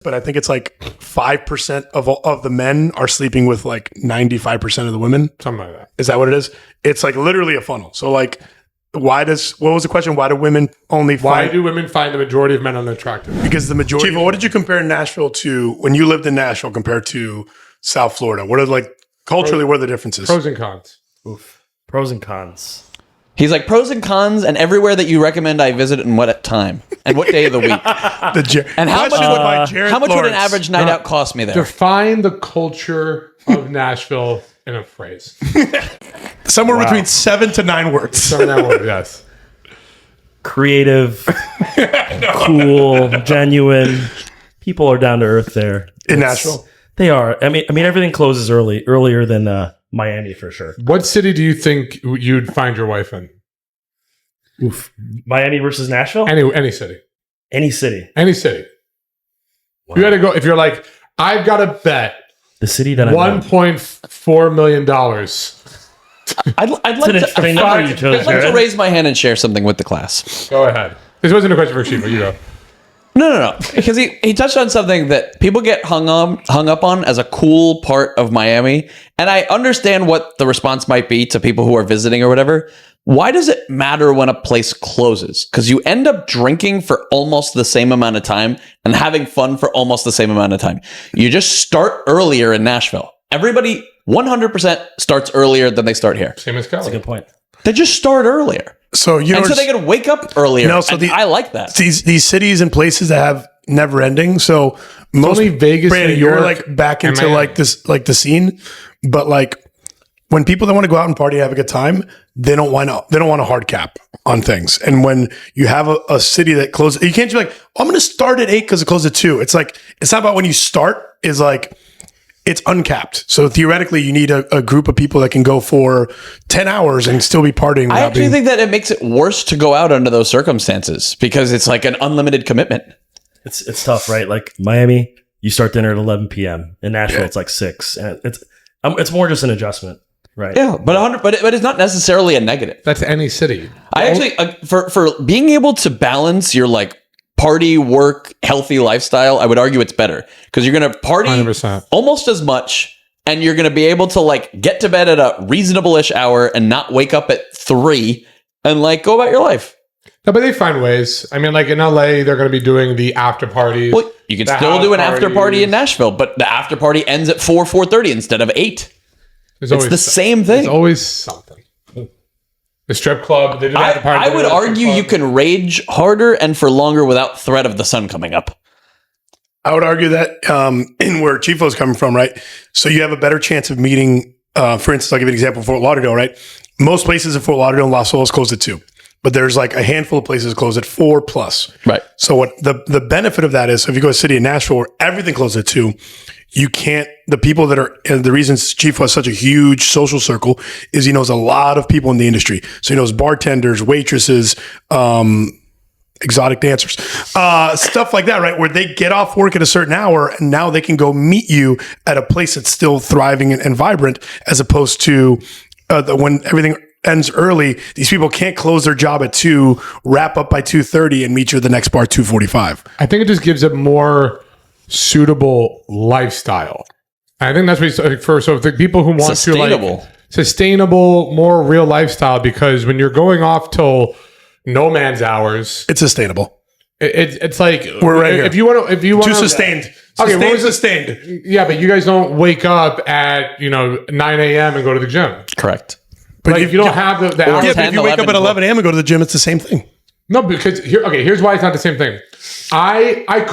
but I think it's like 5% of the men are sleeping with like 95% of the women. Something like that. Is that what it is? It's like literally a funnel. So like, what was the question? Why do women only Why do women find the majority of men unattractive? Because the majority. Chief, what did you compare Nashville to when you lived in Nashville compared to South Florida? What are like culturally? What are the differences? Pros and cons. Oof. Pros and cons. He's like pros and cons, and everywhere that you recommend I visit, and what time, and what day of the week, and how much would an average night out cost me there? Define the culture of Nashville in a phrase. Somewhere between 7 to 9 words. 7 to 9 words, yes. Creative, cool, genuine. People are down to earth there in Nashville. They are. I mean, everything closes earlier than Miami for sure. What city do you think you'd find your wife in? Oof. Miami versus Nashville? Any city. Any city. Any city. Wow. You got to go. If you're like, I've got to bet the city that $1.4 million. I'd like to raise my hand and share something with the class. Go ahead. This wasn't a question for Shiva. You go. No. Because he touched on something that people get hung up on as a cool part of Miami. And I understand what the response might be to people who are visiting or whatever. Why does it matter when a place closes? Because you end up drinking for almost the same amount of time and having fun for almost the same amount of time. You just start earlier in Nashville. Everybody 100% starts earlier than they start here. Same as Cali. That's a good point. They just start earlier. So so they can wake up earlier. No, so I like that. These cities and places that have never ending. So most only Vegas, Brandon, New York, you're like back into like this, like the scene. But like when people that want to go out and party, have a good time, they don't want a hard cap on things. And when you have a city that closes, you can't just be like, I'm going to start at 8 because it closed at 2. It's like, it's not about when you start. Is like, it's uncapped. So theoretically, you need a group of people that can go for 10 hours and still be partying. I actually think that it makes it worse to go out under those circumstances because it's like an unlimited commitment. It's tough, right? Like Miami, you start dinner at 11 p.m. In Nashville, it's like 6. And it's more just an adjustment, right? Yeah, but it's not necessarily a negative. That's any city. I actually, for being able to balance your like party, work, healthy lifestyle, I would argue it's better because you're going to party 100%. Almost as much and you're going to be able to like get to bed at a reasonable-ish hour and not wake up at 3 and like go about your life. No, but they find ways. I mean, like in LA, they're going to be doing the after parties. Well, you can still do an after party in Nashville, but the after party ends at 4:30 instead of 8. It's the same thing. There's always something. The strip club. They do after party. I would argue you can rage harder and for longer without threat of the sun coming up. I would argue that in where Chifo's coming from, right? So you have a better chance of meeting, for instance, I'll give you an example, Fort Lauderdale, right? Most places in Fort Lauderdale and Las Olas close at 2. But there's like a handful of places close at 4 plus. Right. So what the benefit of that is, so if you go to a city in Nashville where everything closes at 2, you can't, the people that are, and the reason Chief has such a huge social circle is he knows a lot of people in the industry. So he knows bartenders, waitresses, exotic dancers, stuff like that, right? Where they get off work at a certain hour and now they can go meet you at a place that's still thriving and vibrant, as opposed to when everything ends early, these people can't close their job at 2, wrap up by 2:30 and meet you at the next bar at 2:45. I think it just gives a more suitable lifestyle. I think that's what so if the people who want to like sustainable, more real lifestyle, because when you're going off till no man's hours, it's sustainable. It's like we're right here. If you want to sustained. Okay, what was sustained? Yeah, but you guys don't wake up at 9 a.m. and go to the gym. Correct. But like, if you don't have the hours, yeah, but if you wake up at 11 a.m. and go to the gym, it's the same thing. No, because here's why it's not the same thing. I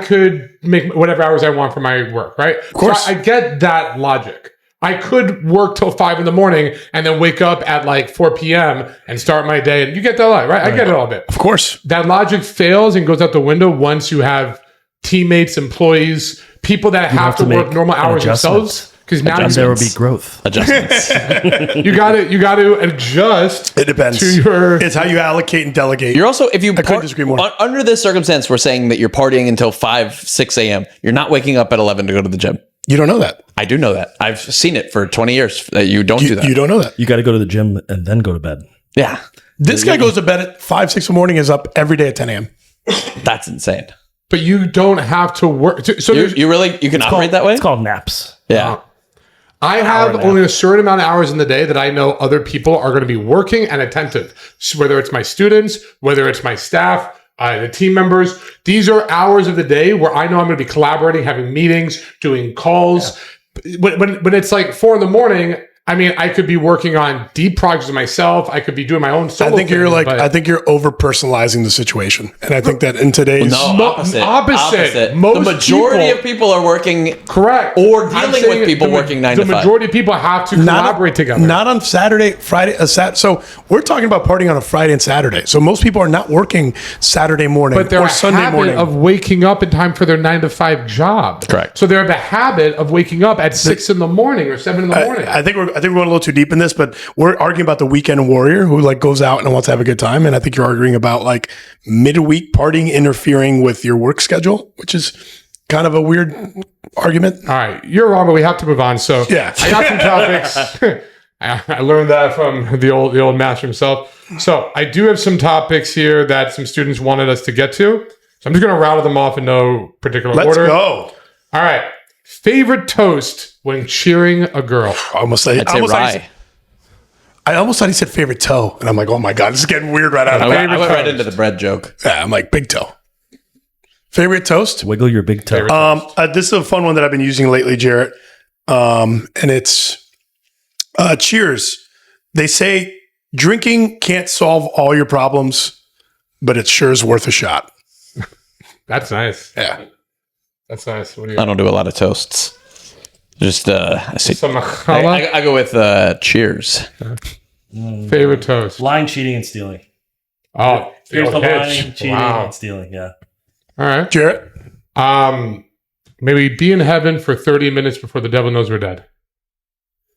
could make whatever hours I want for my work, right? Of course. So I get that logic. I could work till 5 in the morning and then wake up at like 4 p.m. and start my day. And you get that lot, right? I get it all a bit. Of course. That logic fails and goes out the window once you have teammates, employees, people that have to work normal hours themselves. Because now there will be growth adjustments. you got to adjust. It depends. It's how you allocate and delegate. You're also, if you couldn't disagree more. Under this circumstance, we're saying that you're partying until 5, 6 a.m. You're not waking up at 11 to go to the gym. You don't know that. I do know that. I've seen it for 20 years that you don't do that. You don't know that. You got to go to the gym and then go to bed. Yeah. This guy goes to bed at 5, 6 in the morning, is up every day at 10 a.m. That's insane. but you don't have to work. So You can operate that way? It's called naps. Yeah. I have only a certain amount of hours in the day that I know other people are going to be working and attentive. So whether it's my students, whether it's my staff, the team members, these are hours of the day where I know I'm going to be collaborating, having meetings, doing calls. Yeah. When it's like 4 a.m, I mean, I could be working on deep projects myself. I could be doing my own solo. I think you're over personalizing the situation, and I think that in today's opposite. The majority of people are working correct or dealing with people working 9 to 5. The majority of people have to collaborate together. Not on Saturday, Friday, So we're talking about partying on a Friday and Saturday. So most people are not working Saturday morning but they're or Sunday habit morning of waking up in time for their 9 to 5 job. Correct. So they have a habit of waking up at 6 in the morning or 7 in the morning. I think we're going a little too deep in this, but we're arguing about the weekend warrior who like goes out and wants to have a good time. And I think you're arguing about like midweek partying interfering with your work schedule, which is kind of a weird argument. All right, you're wrong, but we have to move on. So yeah, I got some topics. I learned that from the old master himself. So I do have some topics here that some students wanted us to get to. So I'm just going to rattle them off in no particular order. Let's go. All right. Favorite toast when cheering a girl? I almost thought he said favorite toe. And I'm like, oh my God, this is getting weird right out of I went right into the bread joke. Yeah, I'm like, big toe. Favorite toast? Wiggle your big toe. This is a fun one that I've been using lately, Jarrett. And it's cheers. They say drinking can't solve all your problems, but it sure is worth a shot. That's nice. Yeah. That's nice. What do you I don't do a lot of toasts. Just I say Some machala? I go with cheers. Favorite toast? Lying, cheating, and stealing. Oh, Here's the pitch. lying, cheating, Wow. and stealing. Yeah. All right. Jarrett? Maybe be in heaven for 30 minutes before the devil knows we're dead.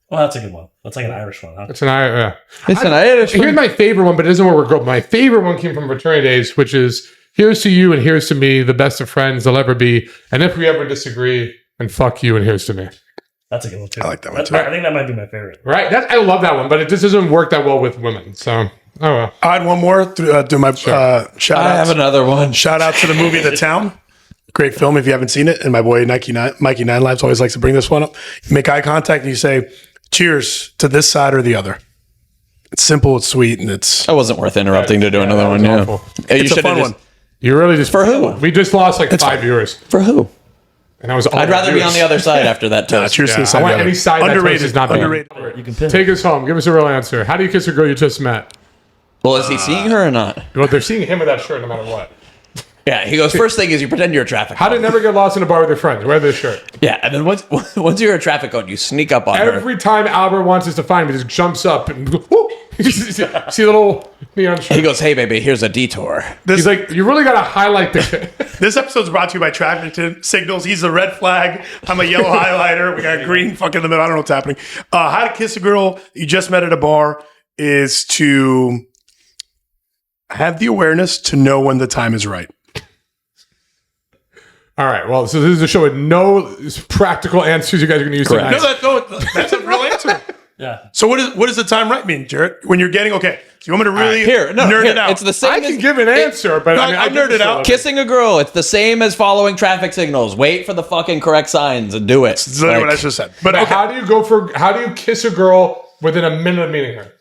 Well, that's a good one. That's like an Irish one, huh? That's an Irish. It's an Irish Here's my favorite one, but it isn't where we're going. My favorite one came from fraternity days, which is here's to you and here's to me, the best of friends they'll ever be. And if we ever disagree, then fuck you and here's to me. That's a good one too. I like that one, too. I think that might be my favorite. Right? I love that one, but it just doesn't work that well with women. So, oh well. I had one more. Do my shout out. I have another one. Shout out to the movie The Town. Great film if you haven't seen it. And my boy Mikey Nine Lives always likes to bring this one up. You make eye contact and you say, cheers to this side or the other. It's simple, it's sweet, and it's... That wasn't worth interrupting to do another one. Yeah. It's a fun one. You really just... For who? We just lost like 5 viewers. For who? And I was all I'd rather be on the other side after that toast. Cheers to the I side or want the other. any side that toast is not Underrated. You can pin. Take us home. Give us a real answer. How do you kiss a girl you just met? Well, is he seeing her or not? Well, they're seeing him with that shirt no matter what. Yeah, he goes, first thing is you pretend you're a traffic How cone. to never get lost in a bar with your friends. Wear this shirt. Yeah, and then once you're a traffic cone, you sneak up on her. Every time Albert wants us to find me, he just jumps up and whoop. See a little neon shirt. He goes, hey, baby, here's a detour. He's like, you really got to highlight the... This episode's brought to you by Traffic Signals. He's a red flag. I'm a yellow highlighter. We got green fucking in the middle. I don't know what's happening. How to kiss a girl you just met at a bar is to have the awareness to know when the time is right. All right. Well, so this is a show with no practical answers you guys are going to use tonight. That's a real answer. Yeah. So what does the time right mean, Jarrett? When you're getting, okay, so you want me to really nerd it out? It's the same I can give an answer, but I nerd it out. Kissing a girl, it's the same as following traffic signals. Wait for the fucking correct signs and do it. That's literally what I just said. But okay. how do you kiss a girl within a minute of meeting her?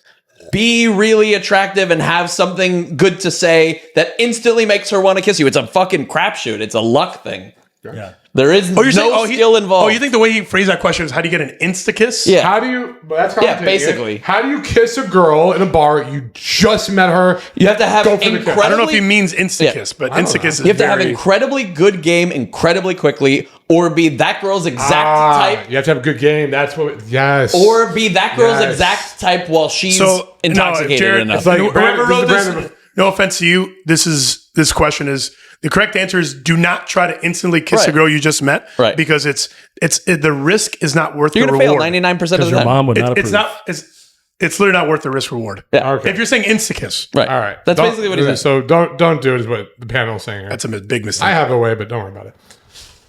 Be really attractive and have something good to say that instantly makes her want to kiss you. It's a fucking crapshoot. It's a luck thing. Yeah. There is no skill involved. Oh, you think the way he phrased that question is how do you get an insta-kiss? Yeah. How do you... That's Yeah, basically. How do you kiss a girl in a bar? You just met her. You have to have I don't know if he means insta-kiss, but insta-kiss is You have to have incredibly good game incredibly quickly, or be that girl's exact type. You have to have a good game. That's what... Yes. Or be that girl's Yes. exact type while she's So, intoxicated Jared, enough. it's like, whoever wrote Brandon. this, no offense to you, this question is, the correct answer is do not try to instantly kiss a girl you just met. Right. Because the risk is not worth You're the going to fail reward. 99% of the Your time. mom would not It's approve. not, it's literally not worth the risk reward. Yeah. Okay. If you're saying insta-kiss, Right. All right. That's Don't- basically what he said. So don't do it is what the panel's saying here. that's a big mistake. I have a way, but don't worry about it.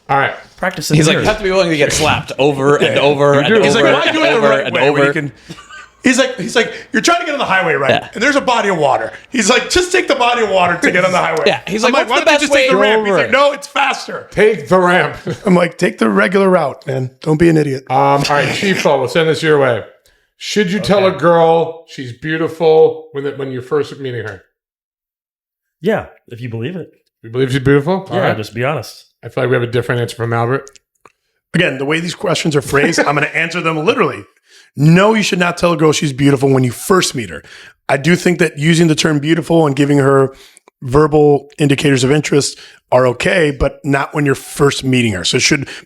All right. Practice. He's like, you have to be willing to get slapped over and over and He's over like, why do it the and over right and way? Where over. you can, He's like, you're trying to get on the highway, right? Yeah. And there's a body of water. He's like, just take the body of water to get on the highway. Yeah. He's like, I'm what's why the don't you best just way take the ramp? He's over like, it? no, it's faster. Take the ramp. I'm like, take the regular route, man. Don't be an idiot. All right, Chiefo, we'll send this your way. Should you tell a girl she's beautiful when you're first meeting her? Yeah, if you believe it. You believe she's beautiful? Yeah, just be honest. I feel like we have a different answer from Albert. Again, the way these questions are phrased, I'm going to answer them literally. No, you should not tell a girl she's beautiful when you first meet her. I do think that using the term beautiful and giving her verbal indicators of interest are okay, but not when you're first meeting her. So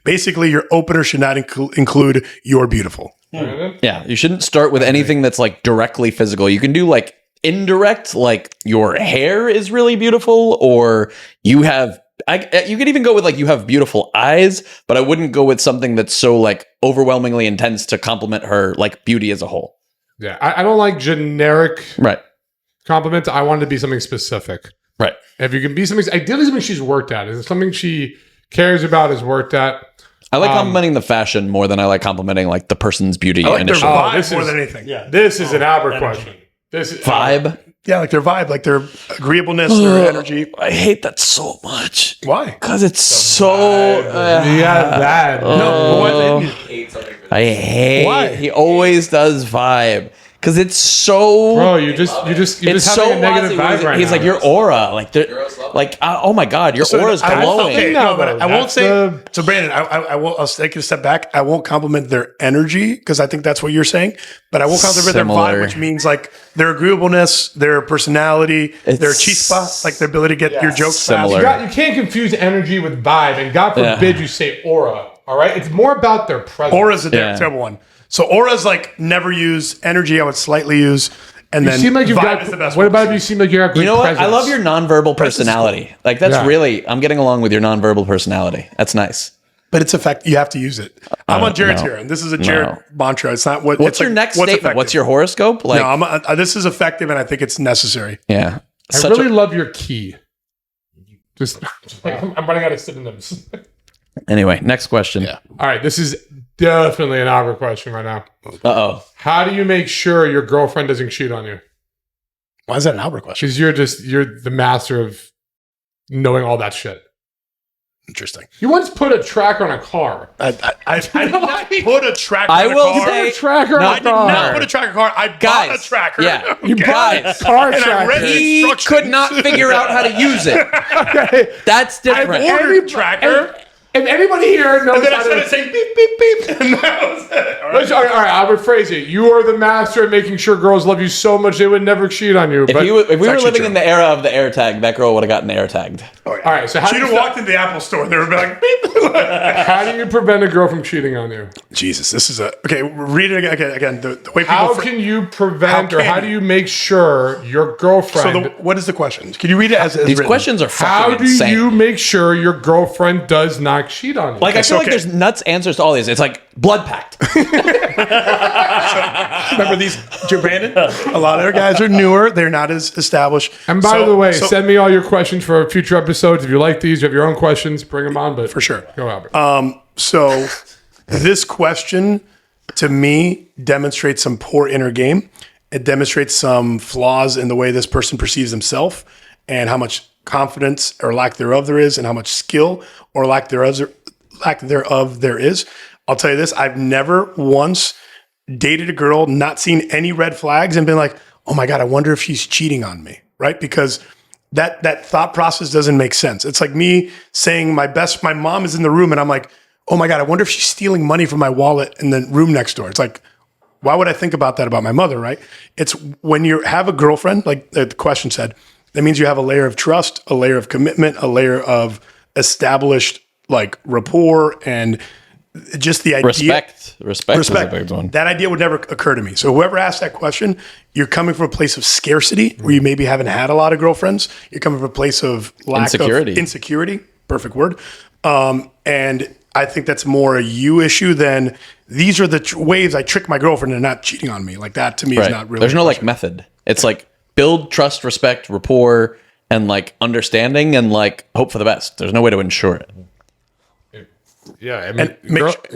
basically your opener should not include you're beautiful. Yeah, you shouldn't start with anything that's like directly physical. You can do like indirect, like your hair is really beautiful, or you have. You could even go with like you have beautiful eyes, but I wouldn't go with something that's so like overwhelmingly intense to compliment her like beauty as a whole. Yeah, I don't like generic Right. compliments. I want it to be something specific. Right. If you can be something, ideally something she's worked at. Is it something she cares about, is worked at? I like complimenting the fashion more than I like complimenting like the person's beauty I like their initially. vibe more than anything. Yeah. This is an Albert energy. question. This is Vibe. Yeah, like their vibe, like their agreeableness, their energy. I hate that so much Why? because it's so. Yeah, that. No, what? I hate. Why? He always does vibe because it's so. Bro, you just it's having so a negative Wazzy. vibe right He's now. like your aura, like oh my god, your aura's glowing. Okay, No, no, but I that's won't say. the- So, Brandon, I'll take a step back. I won't compliment their energy because I think that's what you're saying. But I will compliment their Similar. vibe, which means like their agreeableness, their personality, their It's chispa, like their ability to get your jokes similar. fast. You can't confuse energy with vibe, and God forbid you say aura. All right, it's more about their presence. Aura's a Yeah. terrible one. So aura's like never use. Energy I would slightly use, and You then seem like you've vibe got. is the best What one. about if you seem like you have? You know what? presence? I love your nonverbal personality. Like that's Yeah. really. I'm getting along with your nonverbal personality. That's nice. But it's effect. You have to use it. I'm on Jared's here, and this is a Jared mantra. It's not what. What's it's your like, next what's statement? effective. What's your horoscope? Like, No, this is effective, and I think it's necessary. yeah. I really love your key. Just, I'm running out of synonyms. Anyway, next question. All right, this is definitely an Albert question right now. Uh-oh. How do you make sure your girlfriend doesn't cheat on you? Why is that an Albert question? Because you're the master of knowing all that shit. Interesting. You once put a tracker on a car. I did not put a tracker I on a will car. say- A tracker No, on I a did car. not put a tracker car. I bought Guys, a tracker. yeah. Okay? Guys, car And I tracker. read the he instructions. could not figure out how to use it. Okay. That's different. I ordered a tracker. If anybody here knows And then I how started to... saying beep, beep, beep. And that was it. All right. All right, I'll rephrase it. You are the master at making sure girls love you so much they would never cheat on you. If But, we were actually living true. in the era of the AirTag, that girl would have gotten AirTagged. Oh, yeah. all right, so how She'd do, have walked into the Apple store and they would be like, beep. how do you prevent a girl from cheating on you? Jesus, this is a... Okay, read it again. The way people... How can you prevent or how do you make sure your girlfriend... what is the question? Can you read it as These written? questions are how fucking do insane. you make sure your girlfriend does not cheat on you? Like, I feel like okay. there's nuts answers to all these. It's like blood pact. Remember these, Brandon? A lot of their guys are newer. They're not as established. And by the way, send me all your questions for future episodes. If you like these, you have your own questions, bring them on. But for sure. Go, Albert. So this question, to me, demonstrates some poor inner game. It demonstrates some flaws in the way this person perceives himself and how much confidence or lack thereof there is and how much skill or lack thereof there is. I'll tell you this. I've never once dated a girl, not seen any red flags and been like, oh my God, I wonder if she's cheating on me, right? Because that thought process doesn't make sense. It's like me saying my mom is in the room and I'm like, oh my God, I wonder if she's stealing money from my wallet in the room next door. It's like, why would I think about that about my mother, right? It's when you have a girlfriend, like the question said, that means you have a layer of trust, a layer of commitment, a layer of established like rapport and just the idea. Respect is a big one. That idea would never occur to me. So whoever asked that question, you're coming from a place of scarcity where you maybe haven't had a lot of girlfriends. You're coming from a place of lack Insecurity. of insecurity. Perfect word. And I think that's more a you issue than these are the ways I trick my girlfriend into not cheating on me. Like that to me is not really. There's no like method. It's like build trust, respect, rapport, and like understanding and like hope for the best. There's no way to ensure it. Yeah, I mean,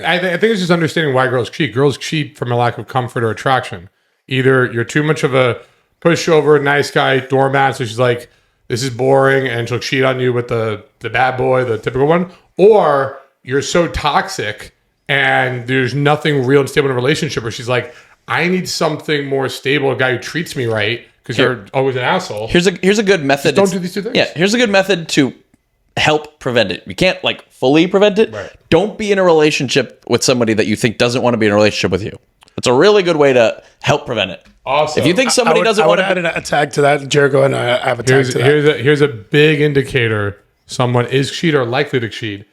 I think it's just understanding why girls cheat. Girls cheat from a lack of comfort or attraction. Either you're too much of a pushover, nice guy, doormat, so she's like, this is boring, and she'll cheat on you with the bad boy, the typical one, or you're so toxic and there's nothing real and stable in a relationship where she's like, I need something more stable, a guy who treats me right, because you're always an asshole. Here's a good method. Just don't do these two things. Yeah, here's a good method to help prevent it. You can't like fully prevent it. Right. Don't be in a relationship with somebody that you think doesn't want to be in a relationship with you. It's a really good way to help prevent it. Also, If you think somebody doesn't want to, add a tag to that, Jericho, and I have a tag to that. here's a big indicator someone is cheat or likely to cheat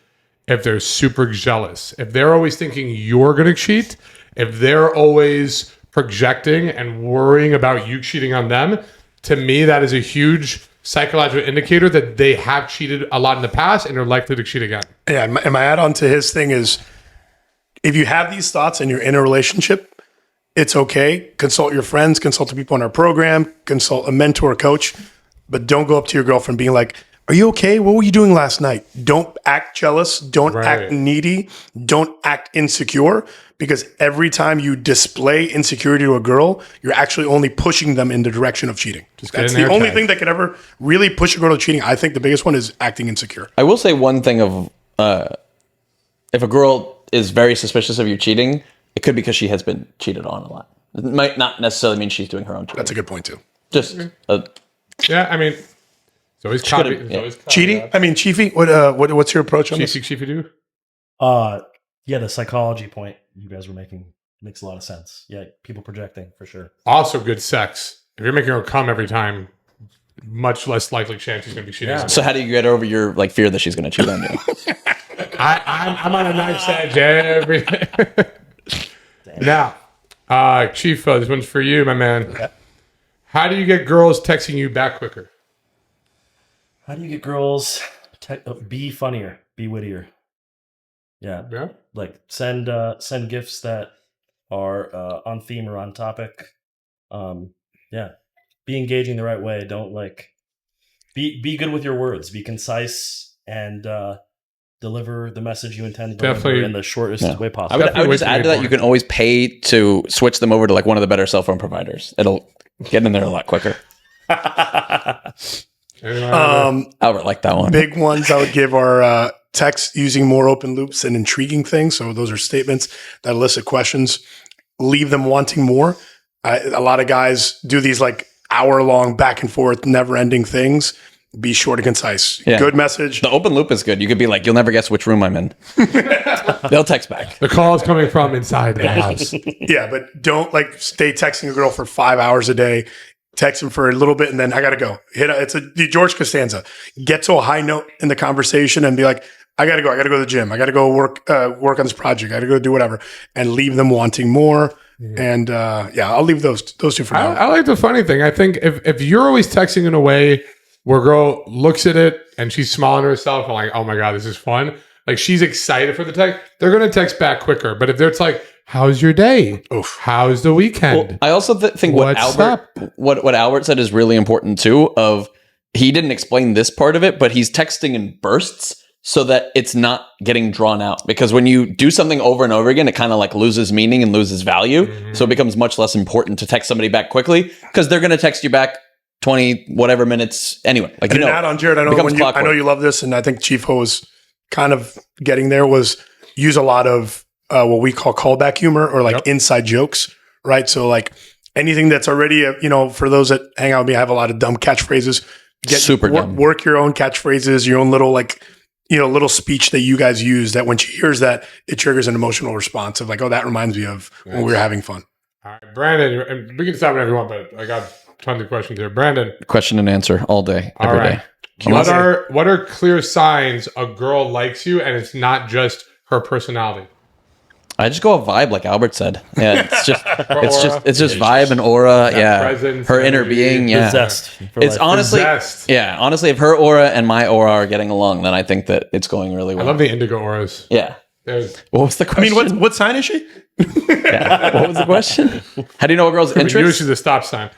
if they're super jealous. If they're always thinking you're going to cheat, if they're always projecting and worrying about you cheating on them, to me, that is a huge psychological indicator that they have cheated a lot in the past and are likely to cheat again. Yeah, and my add-on to his thing is, if you have these thoughts and you're in a relationship, it's okay. Consult your friends, consult the people in our program, consult a mentor, a coach, but don't go up to your girlfriend being like, are you okay? What were you doing last night? Don't act jealous. Don't act needy. Don't act insecure, because every time you display insecurity to a girl, you're actually only pushing them in the direction of cheating. That's the only thing that could ever really push a girl to cheating. I think the biggest one is acting insecure. I will say one thing of if a girl is very suspicious of you cheating, it could be because she has been cheated on a lot. It might not necessarily mean she's doing her own cheating. That's a good point too. Just Yeah, I mean, it's always copy. Cheating? I mean, Chiefy, what's your approach on this? Chiefy do? Yeah, the psychology point you guys were making makes a lot of sense. Yeah, people projecting for sure. Also, good sex. If you're making her come every time, much less likely chance she's going to be cheating. Yeah. so how do you get over your like fear that she's going to cheat on you? I'm on a knife's edge every Now, Chief, this one's for you, my man. Okay. How do you get girls texting you back quicker? How do you get girls be funnier, be wittier? Yeah. Like send gifts that are on theme or on topic. Yeah. Be engaging the right way. Don't be good with your words. Be concise and deliver the message you intend to deliver in the shortest way possible. I would just add to that, you can always pay to switch them over to like one of the better cell phone providers. It'll get in there a lot quicker. Albert liked that one. Big ones I would give are text using more open loops and intriguing things. So those are statements that elicit questions, leave them wanting more. A lot of guys do these like hour-long back and forth, never-ending things. Be short and concise. Yeah. Good message. The open loop is good. You could be like, you'll never guess which room I'm in. They'll text back. The call is coming from inside the house. Yeah, but don't like stay texting a girl for 5 hours a day. Text him for a little bit and then I gotta go. It's a George Costanza. Get to a high note in the conversation and be like, I gotta go to the gym. I gotta go work on this project. I gotta go do whatever, and leave them wanting more. And I'll leave those two for now. I like the funny thing. I think if you're always texting in a way where a girl looks at it and she's smiling to herself and like, oh my God, this is fun. Like she's excited for the text. They're going to text back quicker. But if it's like, how's your day? Oof. How's the weekend? Well, I also think what Albert said is really important too. He didn't explain this part of it, but he's texting in bursts so that it's not getting drawn out. Because when you do something over and over again, it kind of like loses meaning and loses value. Mm-hmm. So it becomes much less important to text somebody back quickly because they're going to text you back 20 whatever minutes anyway. Like, and add on, Jared, I know you love this, and I think Chief Ho was kind of getting there, was use a lot of what we call callback humor or like inside jokes, right? So like anything that's already, for those that hang out with me, I have a lot of dumb catchphrases. Dumb. Work your own catchphrases, your own little little speech that you guys use that when she hears that, it triggers an emotional response of like, oh, that reminds me of when we were having fun. All right, Brandon, we can stop whenever you want, but I got tons of questions here. Brandon. Question and answer all day, every day. What are clear signs a girl likes you and it's not just her personality? I just go a vibe, like Albert said. Yeah, it's just vibe and aura. Yeah, presence, her inner being. Yeah, zest. It's honestly, honestly, if her aura and my aura are getting along, then I think that it's going really well. I love the indigo auras. Yeah. What was the question? I mean, what sign is she? Yeah. What was the question? How do you know a girl's interest? Usually the stop sign.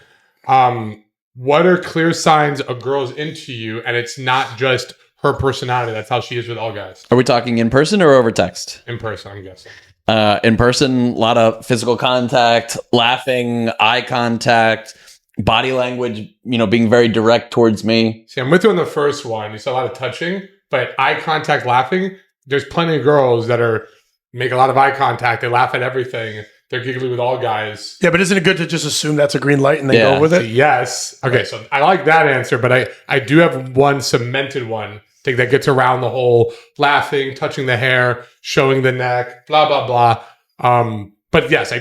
What are clear signs a girl's into you and it's not just her personality? That's how she is with all guys. Are we talking in person or over text? In person, I'm guessing. In person, a lot of physical contact, laughing, eye contact, body language, being very direct towards me. See, I'm with you on the first one. You saw a lot of touching, but eye contact, laughing. There's plenty of girls that make a lot of eye contact. They laugh at everything. They're giggly with all guys. Yeah, but isn't it good to just assume that's a green light and then go with it? Yes. Okay, so I like that answer, but I do have one cemented one. I think that gets around the whole laughing, touching the hair, showing the neck, blah, blah, blah. But yes,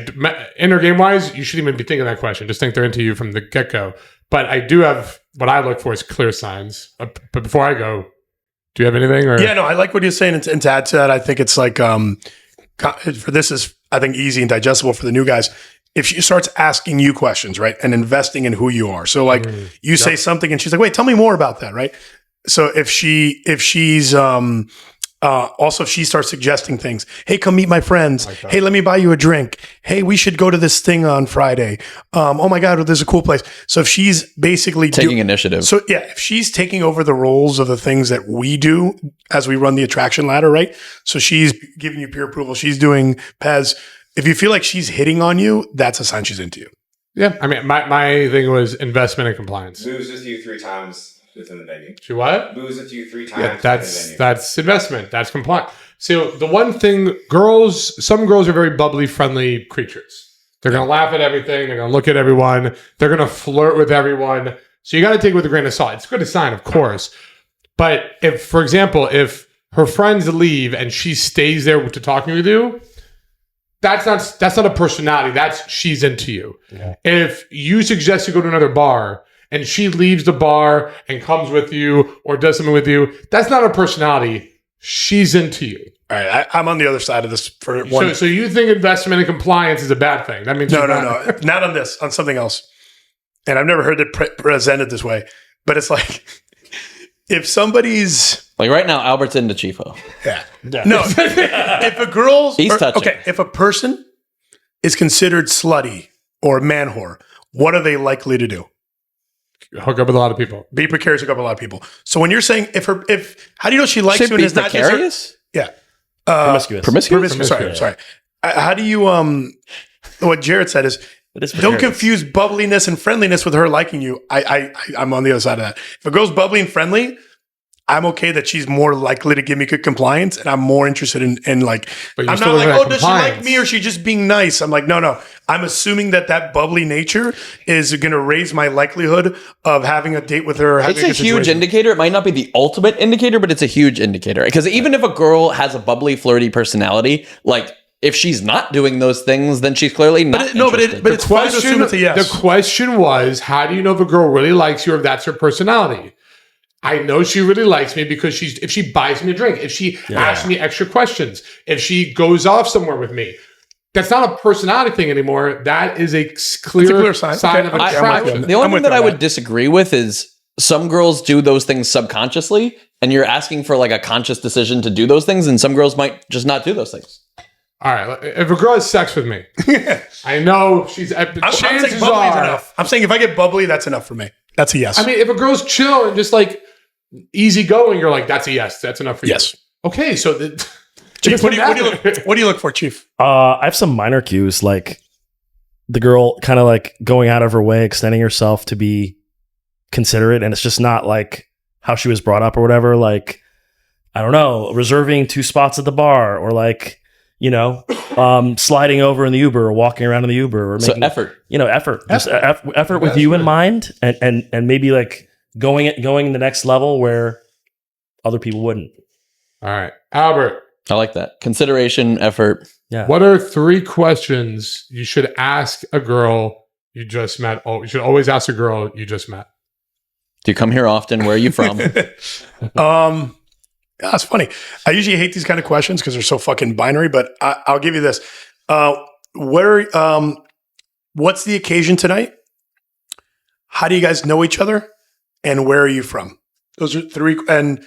inner game wise, you shouldn't even be thinking that question. Just think they're into you from the get go. But I do have what I look for is clear signs. But before I go, do you have anything? Or? Yeah, no, I like what you're saying. And to add to that, I think it's like, for this is, I think, easy and digestible for the new guys. If she starts asking you questions, right, and investing in who you are. So like you say something and she's like, wait, tell me more about that, right? So if she's also, if she starts suggesting things, hey, come meet my friends. Hey, let me buy you a drink. Hey, we should go to this thing on Friday. Oh my God, there's a cool place. So if she's basically taking initiative. So yeah, if she's taking over the roles of the things that we do as we run the attraction ladder, right? So she's giving you peer approval. She's doing Pez. If you feel like she's hitting on you, that's a sign she's into you. Yeah. I mean, my thing was investment and compliance. Moves with you 3 times within the venue. She what? Moves with you 3 times. Yeah, that's investment. That's compliance. So the one thing, some girls are very bubbly, friendly creatures. They're going to laugh at everything. They're going to look at everyone. They're going to flirt with everyone. So you got to take it with a grain of salt. It's a good sign, of course. But if, for example, if her friends leave and she stays there to talking with you, that's not a personality. That's she's into you. Yeah. If you suggest you go to another bar and she leaves the bar and comes with you or does something with you, that's not a personality. She's into you. All right, I'm on the other side of this for one. So you think investment and compliance is a bad thing? That means no, not on this, on something else. And I've never heard it presented this way, but it's like if somebody's like right now, Albert's into Chifo. Yeah. No, if a girl's touching. Okay, if a person is considered slutty or man whore, what are they likely to do? Hook up with a lot of people. Be precarious, hook up with a lot of people. So when you're saying how do you know she likes you and is not precarious? Yeah. Promiscuous. Sorry. How do you what Jared said is don't confuse bubbliness and friendliness with her liking you. I'm on the other side of that. If a girl's bubbly and friendly, I'm okay that she's more likely to give me good compliance, and I'm more interested in like. I'm not like, oh, does she like me or is she just being nice? I'm like, no. I'm assuming that bubbly nature is going to raise my likelihood of having a date with her. It's a huge indicator. It might not be the ultimate indicator, but it's a huge indicator. Because even if a girl has a bubbly, flirty personality, like if she's not doing those things, then she's clearly not. But it's fine to assume it's a yes. The question was, how do you know if a girl really likes you or if that's her personality? I know she really likes me because if she buys me a drink, if she asks me extra questions, if she goes off somewhere with me, that's not a personality thing anymore. That is a clear sign of attraction. The only thing that I would disagree with is some girls do those things subconsciously, and you're asking for like a conscious decision to do those things, and some girls might just not do those things. All right, if a girl has sex with me, I know she's. I'm saying bubbly is enough. I'm saying if I get bubbly, that's enough for me. That's a yes. I mean, if a girl's chill and just like easy going, you're like, that's a yes. That's enough for you. Yes. Okay, so Chief, what do you look for, Chief? I have some minor cues, like the girl kind of like going out of her way, extending herself to be considerate, and it's just not like how she was brought up or whatever. Like, I don't know, reserving 2 spots at the bar, or like, sliding over in the Uber or walking around in the Uber, or making, effort. Effort with you in mind, and maybe like going the next level where other people wouldn't. All right, Albert. I like that. Consideration, effort. Yeah. What are 3 questions you should ask a girl you just met? Oh, you should always ask a girl you just met. Do you come here often? Where are you from? That's funny. I usually hate these kind of questions because they're so fucking binary, but I'll give you this. What's the occasion tonight? How do you guys know each other? And where are you from? Those are 3. And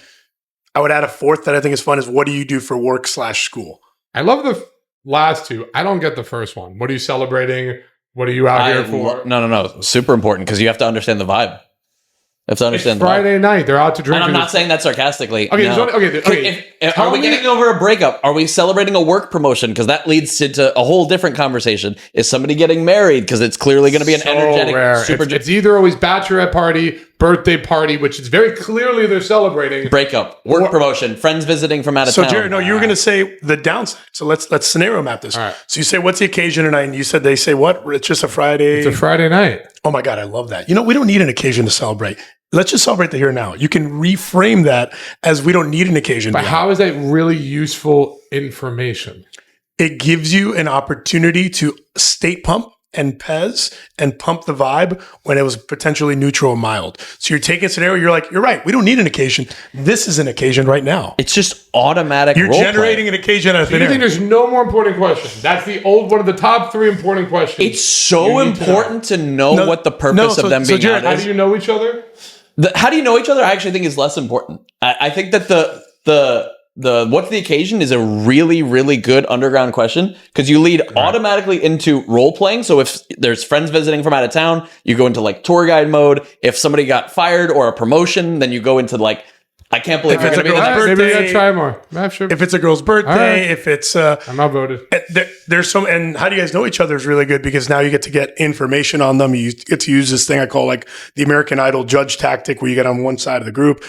I would add a 4th that I think is fun is what do you do for work/school? I love the last 2. I don't get the first one. What are you celebrating? What are you out here for? No. Super important because you have to understand the vibe. have to understand Friday night. They're out to drink. And I'm not saying that sarcastically. Okay, no. Are we getting over a breakup? Are we celebrating a work promotion? Because that leads into a whole different conversation. Is somebody getting married? Because it's clearly going to be an energetic, rare. It's either always bachelorette party, birthday party, which is very clearly they're celebrating. Breakup, work promotion, friends visiting from out of town. So, Jared, no, you were going to say the downside. So let's scenario map this. All right. So you say, what's the occasion tonight? And you said they say what? It's just a Friday. It's a Friday night. Oh my God, I love that. We don't need an occasion to celebrate. Let's just celebrate the here and now. You can reframe that as we don't need an occasion. But how is that really useful information? It gives you an opportunity to state pump and pez and pump the vibe when it was potentially neutral or mild. So you're taking a scenario, you're like, you're right, we don't need an occasion. This is an occasion right now. It's just automatic. You're generating an occasion out of thin air. You think there's no more important question? That's one of the top 3 important questions. It's so important to know what the purpose of them being Jared, how do you know each other? How do you know each other? I actually think is less important. I think that the what's the occasion is a really, really good underground question because you lead automatically into role playing. So if there's friends visiting from out of town, you go into like tour guide mode. If somebody got fired or a promotion, then you go into like, I can't believe it's going to be the next birthday. Maybe we gotta try more. Sure. If it's a girl's birthday, if it's I'm outvoted. There's some, and how do you guys know each other is really good because now you get to get information on them. You get to use this thing I call like the American Idol judge tactic, where you get on one side of the group.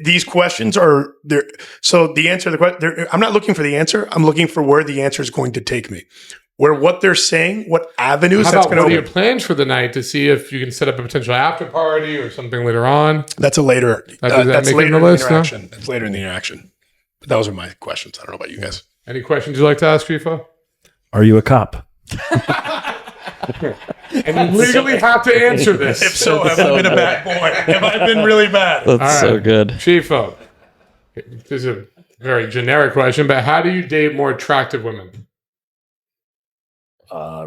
These questions are there. So the answer to the question, I'm not looking for the answer. I'm looking for where the answer is going to take me. Where what they're saying, what avenues How that's about going to what are open. your plans for the night to see if you can set up a potential after party or something later on? That's a later. That's later in the list, interaction. That's later in the interaction. But those are my questions. I don't know about you guys. Any questions you'd like to ask, Rifa? Are you a cop? And you legally have to answer this. If so, have I been a bad boy? Have I been really bad? That's so good. Chiefo, this is a very generic question, but how do you date more attractive women?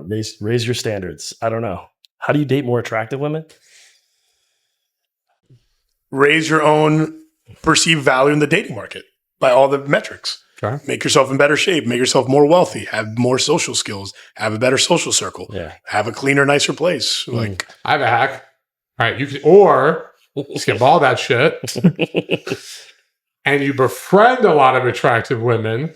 Raise your standards. I don't know. How do you date more attractive women? Raise your own perceived value in the dating market by all the metrics. Okay. Make yourself in better shape. Make yourself more wealthy. Have more social skills. Have a better social circle. Yeah. Have a cleaner, nicer place. Like I have a hack. All right, you can, or skip all that shit, and you befriend a lot of attractive women.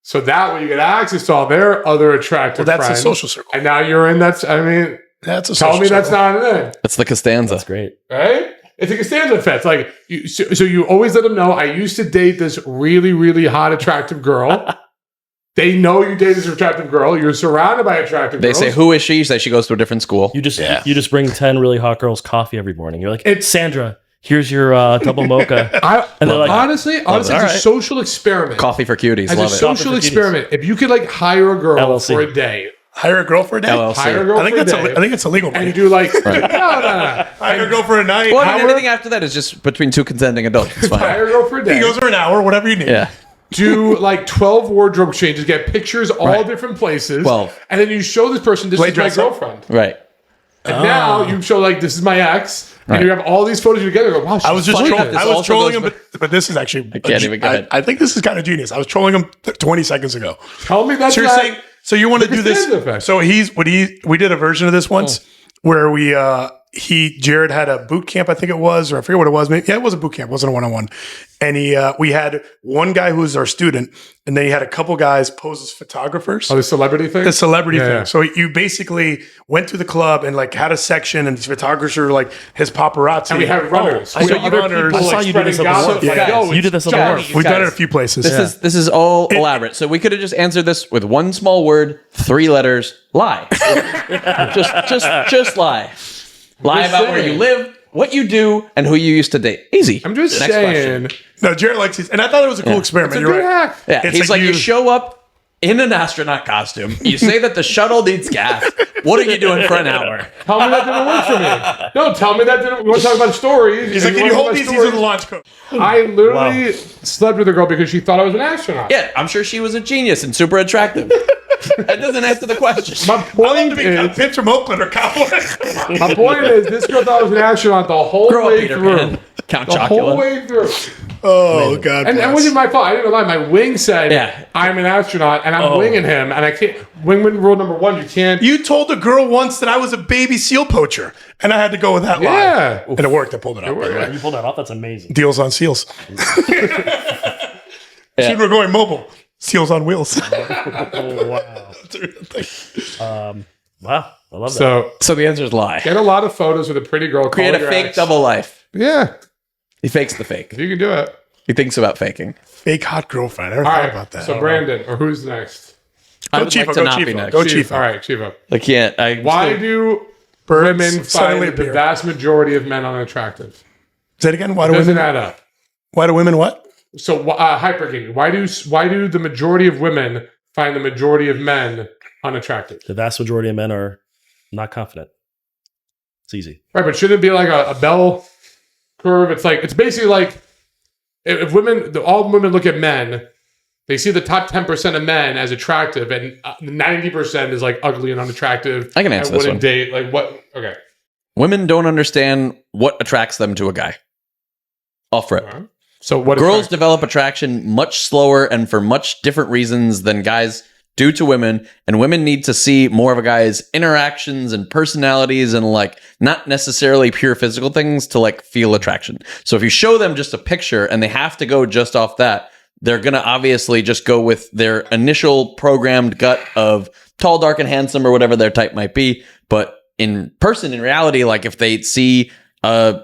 So that way you get access to all their other attractive that's friends. a social circle. And now you're in that's a That's a tell social me that's circle. not it. That's the Costanza. That's great. Right? It's a Costanza effect. Like so you always let them know I used to date this really, really hot, attractive girl. They know you date this attractive girl. You're surrounded by attractive girls. They say, who is she? You say she goes to a different school. You just bring 10 really hot girls coffee every morning. You're like, It's- Sandra, here's your double mocha. And they're like, honestly, it's all a right. social experiment. Coffee for cuties. As Love a it. social Coffee for cuties. experiment, if you could like hire a girl LLC. for a day, Hire a girl for a day. LLC. hire a girl I think for a that's day, I think it's illegal. and Right? do like no. Hire a girl for a night. Well, I mean, anything after that is just between two consenting adults. It's fine. Hire a girl for a He day. goes for an hour, whatever you need. Yeah. Do like 12 wardrobe changes, get pictures all Right. different places, 12. and then you show this person this Play is my dress up. girlfriend. Right. And now you show like this is my ex, and you have all these photos together. Go, wow, I was just she's trolling. funny. I was also trolling goes him, but this is actually. I can't even go ahead. I think this is kind of genius. I was trolling him 20 seconds ago. Tell me that's So you're not- saying, so you want to do this? Costanza effect. So we did a version of this once where Jared had a boot camp, I think it was, or I forget what it was. Maybe, yeah, it was a boot camp. It wasn't a one-on-one. And we had one guy who was our student, and then he had a couple guys pose as photographers. Oh, the celebrity thing. The celebrity thing. Yeah. So you basically went through the club and like had a section, and these photographers were like his paparazzi. And we had runners. Oh, We so had you other runners. people, I saw like, you do this spreading at the gossip. work. Like, Yeah. yo, You did this at the Johnny. work. We've done it a few places. This is all elaborate. So we could have just answered this with one small word, 3 letters, lie. just lie. Lie about where you live, what you do, and who you used to date. Easy. I'm just Next saying. question. No, Jared likes these, and I thought it was a cool experiment. It's a You're good right. hack. Yeah, It's he's like like, you you- show up in an astronaut costume. You say that the shuttle needs gas. What are you doing for an hour? Tell me that didn't work for me. No, tell me that didn't. We want to talk about stories. He's like, can you hold these? These are the launch codes. I literally slept with a girl because she thought I was an astronaut. Yeah, I'm sure she was a genius and super attractive. That doesn't answer the question. My I love point to be is, Pips from Oakland or Cowboys. this girl thought I was an astronaut the whole Grow up, way Peter through. Pan. Count The whole Chocula. way through. Oh, God. And that wasn't my fault. I didn't lie. My wing said, Yeah. I'm an astronaut, and I'm winging him, and I can't. Wing rule number 1, you can't. You told a girl once that I was a baby seal poacher, and I had to go with that Yeah. line. And it worked. I pulled it out. Yeah, you pulled that off. That's amazing. Deals on seals. Soon we're going mobile. Seals on wheels. Oh, wow. That's a real thing. Wow. I love that. So the answer is lie. Get a lot of photos with a pretty girl. Create call a your fake ex. double life. Yeah. He fakes the fake. If you can do it. He thinks about faking. Fake hot girlfriend. I never All thought right. about that. So Brandon, or who's next? I Go would Chiefo, like to go not be Chiefo, next. go Chief. Chiefo. All right, Chivo. I can't. Why do Birds, women suddenly find the appear. vast majority of men unattractive? Say it again. Why do Doesn't women? add up. Why do women what? So hypergamy. Why do the majority of women find the majority of men unattractive? The vast majority of men are not confident. It's easy. Right, but shouldn't it be like a bell curve? It's basically like if women, all women look at men, they see the top 10% of men as attractive, and 90% is like ugly and unattractive. I can answer and this wouldn't one. date. Like what? Okay. Women don't understand what attracts them to a guy. Off rip. So what? Girls develop attraction much slower and for much different reasons than guys do to women, and women need to see more of a guy's interactions and personalities and like not necessarily pure physical things to like feel attraction. So if you show them just a picture and they have to go just off that, they're going to obviously just go with their initial programmed gut of tall, dark, and handsome or whatever their type might be. But in person, in reality, like if they see a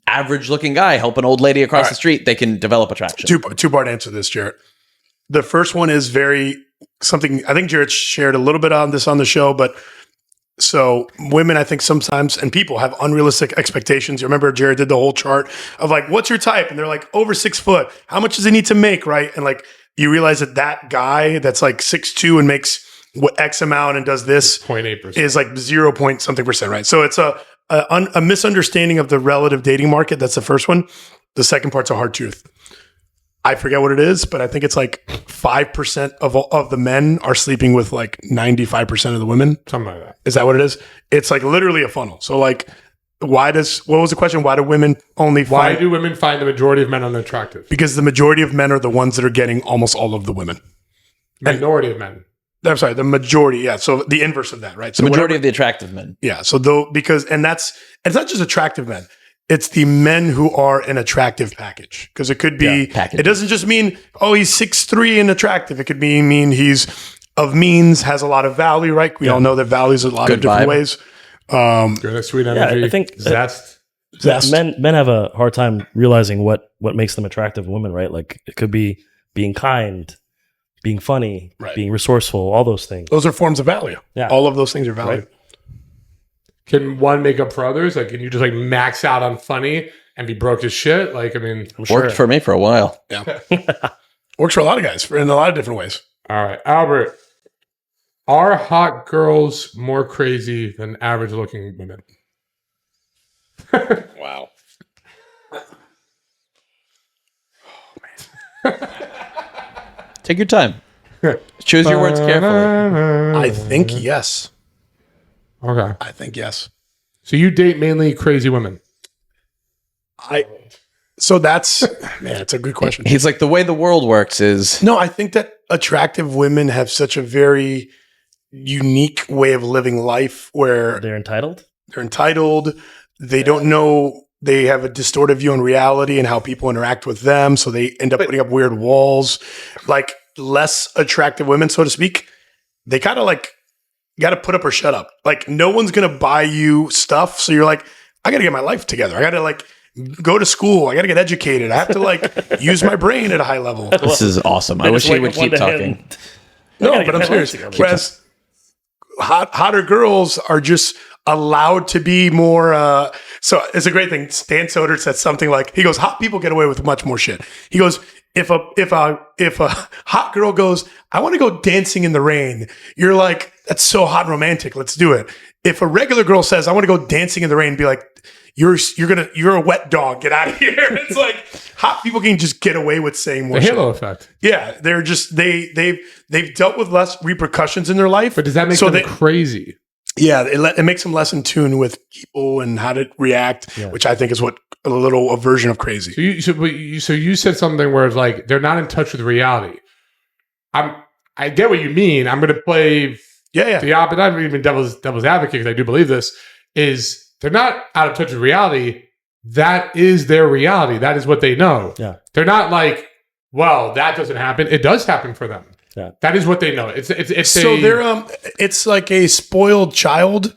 average looking guy help an old lady across the street, they can develop attraction. Two-part answer to this, Jarrett. The first one is something I think Jarrett shared a little bit on this on the show, but so women, I think sometimes, and people have unrealistic expectations. You remember Jarrett did the whole chart of like, what's your type? And they're like, over 6 foot. How much does he need to make, right? And like, you realize that guy that's like 6'2" and makes what X amount and does this 0.8% is like 0 point something percent, right? So it's a misunderstanding of the relative dating market. That's the first one. The second part's a hard truth. I forget what it is, but I think it's like 5% of the men are sleeping with like 95% of the women. something like that. Is that what it is? It's like literally a funnel. So like, what was the question? Why do women only Why find? do women find the majority of men unattractive? Because the majority of men are the ones that are getting almost all of the women. Minority of men. I'm sorry, the majority. Yeah. So the inverse of that, right? So The majority of the attractive men. yeah. So it's not just attractive men. It's the men who are an attractive package. Because it could be, package. it doesn't just mean, oh, he's 6'3" and attractive. It could mean he's of means, has a lot of value, right? We all know that values a lot Good of different vibe. ways. Good, that sweet energy. I think zest. men have a hard time realizing what makes them attractive women, right? Like it could be being kind, being funny, Right. being resourceful, all those things. Those are forms of value. Yeah. All of those things are value. Right. Can one make up for others? Like, can you just like max out on funny and be broke as shit? Like, I mean, I'm sure. Worked for me for a while. Yeah. Works for a lot of guys in a lot of different ways. all right, Albert. Are hot girls more crazy than average looking women? Wow. Take your time. Choose your words carefully. I think yes. Okay. I think yes. So you date mainly crazy women. So that's, man, it's a good question. He's like, the way the world works is No, I think that attractive women have such a very unique way of living life where They're entitled. they're entitled. They don't know, they have a distorted view on reality and how people interact with them. So they end up putting up weird walls. Like less attractive women, so to speak, they kind of like got to put up or shut up. Like no one's going to buy you stuff. So you're like, I got to get my life together. I got to like go to school. I got to get educated. I have to like use my brain at a high level. this is awesome. I wish he would keep talking. No, but I'm serious. Whereas hotter girls are just allowed to be more. So it's a great thing. Stan Soder said something like, he goes, hot people get away with much more shit. He goes, if a hot girl goes, I want to go dancing in the rain, you're like, that's so hot and romantic. Let's do it. If a regular girl says, I want to go dancing in the rain, be like, you're a wet dog. Get out of here. It's like hot people can just get away with saying more The shit. halo effect. Yeah, they're just they've dealt with less repercussions in their life. But does that make them crazy? Yeah, it makes them less in tune with people and how to react, which I think is what a version of crazy. So you said something where it's like they're not in touch with reality. I get what you mean. I'm going to play the opposite. I'm even devil's advocate because I do believe this is they're not out of touch with reality. That is their reality. That is what they know. Yeah, they're not like, well, that doesn't happen. It does happen for them. Yeah, that is what they know. It's it's like a spoiled child,